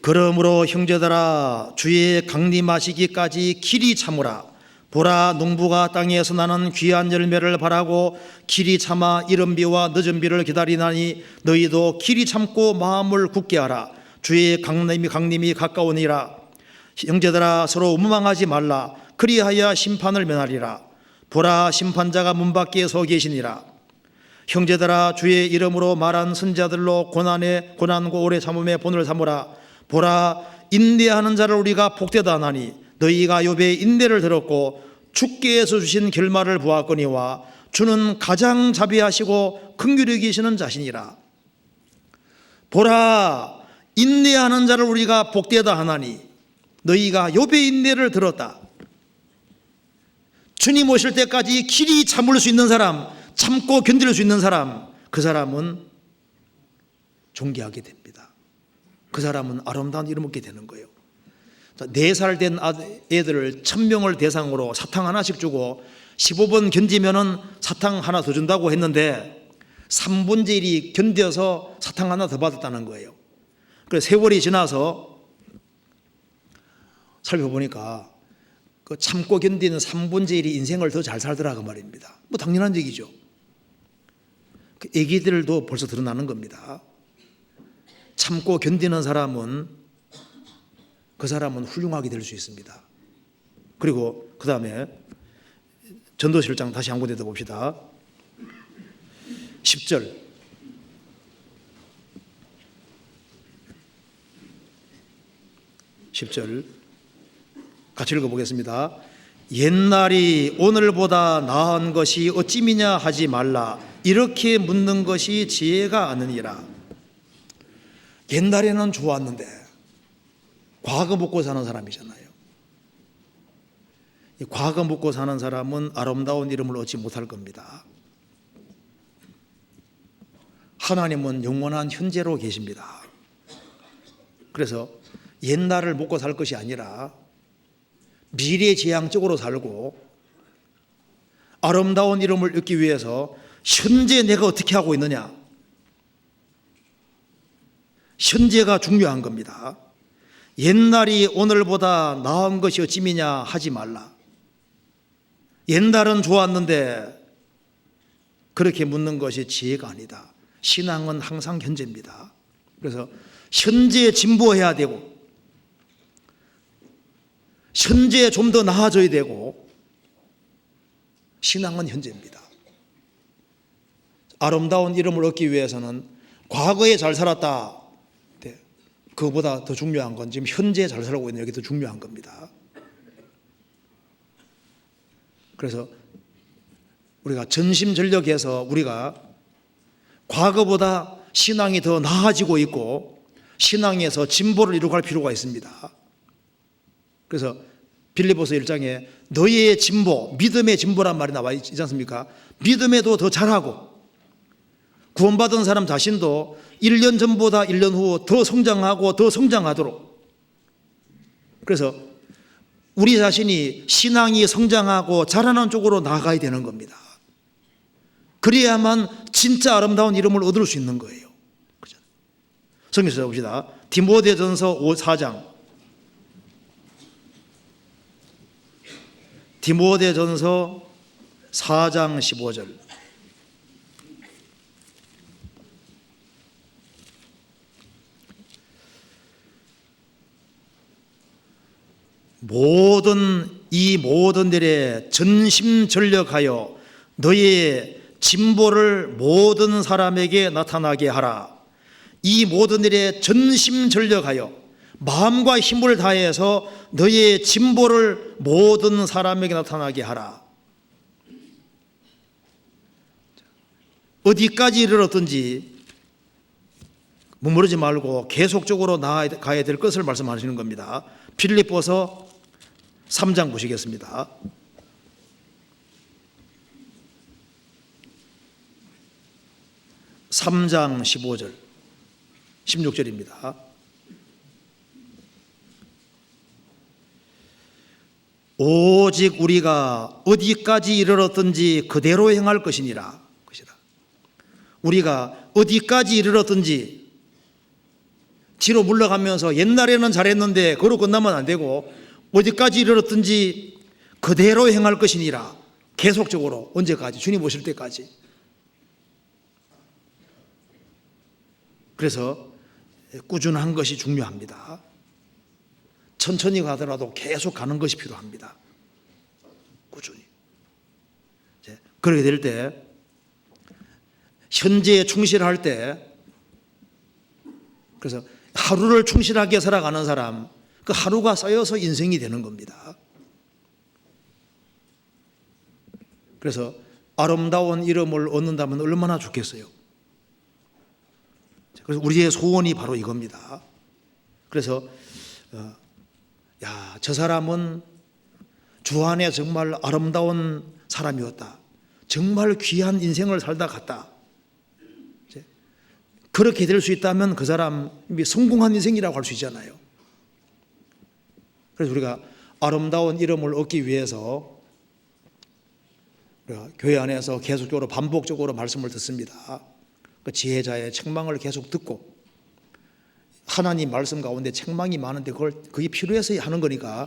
그러므로 형제들아 주의 강림하시기까지 길이 참으라. 보라 농부가 땅에서 나는 귀한 열매를 바라고 길이 참아 이른 비와 늦은 비를 기다리나니 너희도 길이 참고 마음을 굳게 하라. 주의 강림이 가까우니라. 형제들아 서로 원망하지 말라. 그리하여 심판을 면하리라. 보라 심판자가 문 밖에 서 계시니라. 형제들아 주의 이름으로 말한 선자들로 고난고 오래 참음의 본을 삼으라. 보라 인내하는 자를 우리가 복되다 하나니 너희가 욥의 인내를 들었고 주께서 주신 결말을 보았거니와 주는 가장 자비하시고 긍휼히 여기시는 자신이라. 보라 인내하는 자를 우리가 복되다 하나니 너희가 욥의 인내를 들었다. 주님 오실 때까지 길이 참을 수 있는 사람, 참고 견딜 수 있는 사람, 그 사람은 존귀하게 됩니다. 그 사람은 아름다운 이름 얻게 되는 거예요. 4살 된 애들을 1000명을 대상으로 사탕 하나씩 주고 15번 견디면은 사탕 하나 더 준다고 했는데 3분의 1이 견뎌서 사탕 하나 더 받았다는 거예요. 그래서 세월이 지나서 살펴보니까 그 참고 견디는 3분의 1이 인생을 더 잘 살더라 그 말입니다. 뭐 당연한 얘기죠. 그 애기들도 벌써 드러나는 겁니다. 참고 견디는 사람은 그 사람은 훌륭하게 될 수 있습니다. 그리고 그 다음에 전도실장 다시 한 군데 더 봅시다. 10절. 10절 같이 읽어보겠습니다. 옛날이 오늘보다 나은 것이 어찌미냐 하지 말라. 이렇게 묻는 것이 지혜가 아느니라. 옛날에는 좋았는데 과거 묻고 사는 사람이잖아요. 과거 묻고 사는 사람은 아름다운 이름을 얻지 못할 겁니다. 하나님은 영원한 현재로 계십니다. 그래서 옛날을 묻고 살 것이 아니라 미래지향적으로 살고 아름다운 이름을 얻기 위해서 현재 내가 어떻게 하고 있느냐, 현재가 중요한 겁니다. 옛날이 오늘보다 나은 것이 어찌미냐 하지 말라. 옛날은 좋았는데 그렇게 묻는 것이 지혜가 아니다. 신앙은 항상 현재입니다. 그래서 현재에 진보해야 되고 현재에 좀 더 나아져야 되고 신앙은 현재입니다. 아름다운 이름을 얻기 위해서는 과거에 잘 살았다, 그거보다 더 중요한 건 지금 현재에 잘 살고 있는 여기 더 중요한 겁니다. 그래서 우리가 전심전력해서 우리가 과거보다 신앙이 더 나아지고 있고 신앙에서 진보를 이루어갈 필요가 있습니다. 그래서 빌립보서 1장에 너희의 진보, 믿음의 진보란 말이 나와 있지 않습니까? 믿음에도 더 잘하고 구원받은 사람 자신도 1년 전보다 1년 후 더 성장하고 더 성장하도록, 그래서 우리 자신이 신앙이 성장하고 자라는 쪽으로 나아가야 되는 겁니다. 그래야만 진짜 아름다운 이름을 얻을 수 있는 거예요. 성경에서 봅시다. 디모데전서 4장. 디모데전서 4장 15절. 모든 일에 전심전력하여 너희의 진보를 모든 사람에게 나타나게 하라. 이 모든 일에 전심전력하여 마음과 힘을 다해서 너희의 진보를 모든 사람에게 나타나게 하라. 어디까지 이르렀든지 머무르지 말고 계속적으로 나아가야 될 것을 말씀하시는 겁니다. 빌립보서 3장 보시겠습니다. (3장) 15절 16절입니다. 오직 우리가 어디까지 이르렀든지 그대로 행할 것이니라. 우리가 어디까지 이르렀든지 뒤로 물러가면서 옛날에는 잘했는데 그로 끝나면 안 되고 어디까지 이르렀든지 그대로 행할 것이니라. 계속적으로 언제까지? 주님 오실 때까지. 그래서 꾸준한 것이 중요합니다. 천천히 가더라도 계속 가는 것이 필요합니다. 꾸준히. 그렇게 될 때 현재에 충실할 때, 그래서 하루를 충실하게 살아가는 사람, 그 하루가 쌓여서 인생이 되는 겁니다. 그래서 아름다운 이름을 얻는다면 얼마나 좋겠어요. 그래서 우리의 소원이 바로 이겁니다. 그래서 저 사람은 주 안에 정말 아름다운 사람이었다, 정말 귀한 인생을 살다 갔다. 그렇게 될 수 있다면 그 사람이 성공한 인생이라고 할 수 있잖아요. 그래서 우리가 아름다운 이름을 얻기 위해서 우리가 교회 안에서 계속적으로 반복적으로 말씀을 듣습니다. 그 지혜자의 책망을 계속 듣고, 하나님 말씀 가운데 책망이 많은데 그게 필요해서 하는 거니까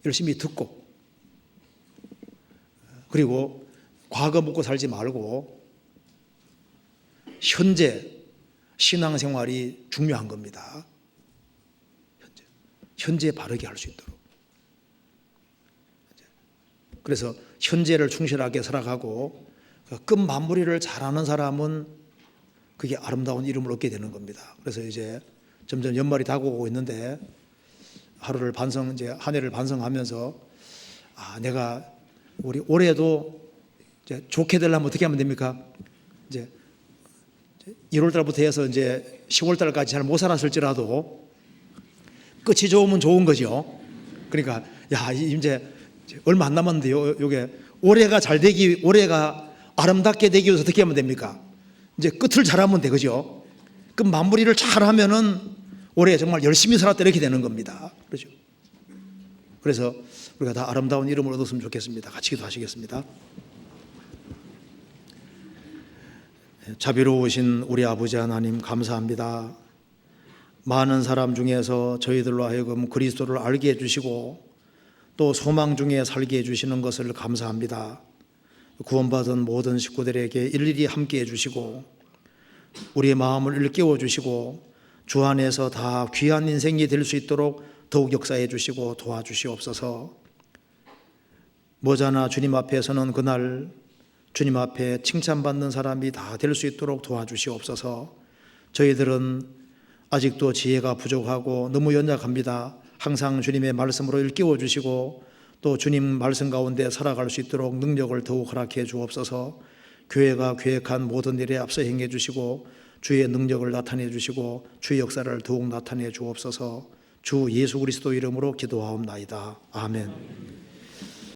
열심히 듣고, 그리고 과거 묻고 살지 말고 현재 신앙생활이 중요한 겁니다. 현재 바르게 할 수 있도록. 그래서 현재를 충실하게 살아가고 끝 마무리를 잘하는 사람은 그게 아름다운 이름을 얻게 되는 겁니다. 그래서 이제 점점 연말이 다가오고 있는데 하루를 이제 한 해를 반성하면서 내가 우리 올해도 이제 좋게 되려면 어떻게 하면 됩니까? 이제 1월 달부터 해서 이제 10월 달까지 잘 못 살았을지라도 끝이 좋으면 좋은 거죠. 그러니까 이제 얼마 안 남았는데요. 요게 올해가 아름답게 되기 위해서 어떻게 하면 됩니까? 이제 끝을 잘하면 돼, 그죠? 끝 마무리를 잘하면은 올해 정말 열심히 살았다 이렇게 되는 겁니다. 그렇죠? 그래서 우리가 다 아름다운 이름을 얻었으면 좋겠습니다. 같이 기도하시겠습니다. 자비로우신 우리 아버지 하나님 감사합니다. 많은 사람 중에서 저희들로 하여금 그리스도를 알게 해주시고 또 소망 중에 살게 해주시는 것을 감사합니다. 구원받은 모든 식구들에게 일일이 함께 해주시고 우리의 마음을 일깨워 주시고 주 안에서 다 귀한 인생이 될 수 있도록 더욱 역사해 주시고 도와주시옵소서. 머지않아 주님 앞에서는 그날 주님 앞에 칭찬받는 사람이 다 될 수 있도록 도와주시옵소서. 저희들은 아직도 지혜가 부족하고 너무 연약합니다. 항상 주님의 말씀으로 일깨워 주시고 또 주님 말씀 가운데 살아갈 수 있도록 능력을 더욱 허락해 주옵소서. 교회가 계획한 모든 일에 앞서 행해 주시고 주의 능력을 나타내 주시고 주의 역사를 더욱 나타내 주옵소서. 주 예수 그리스도 이름으로 기도하옵나이다. 아멘.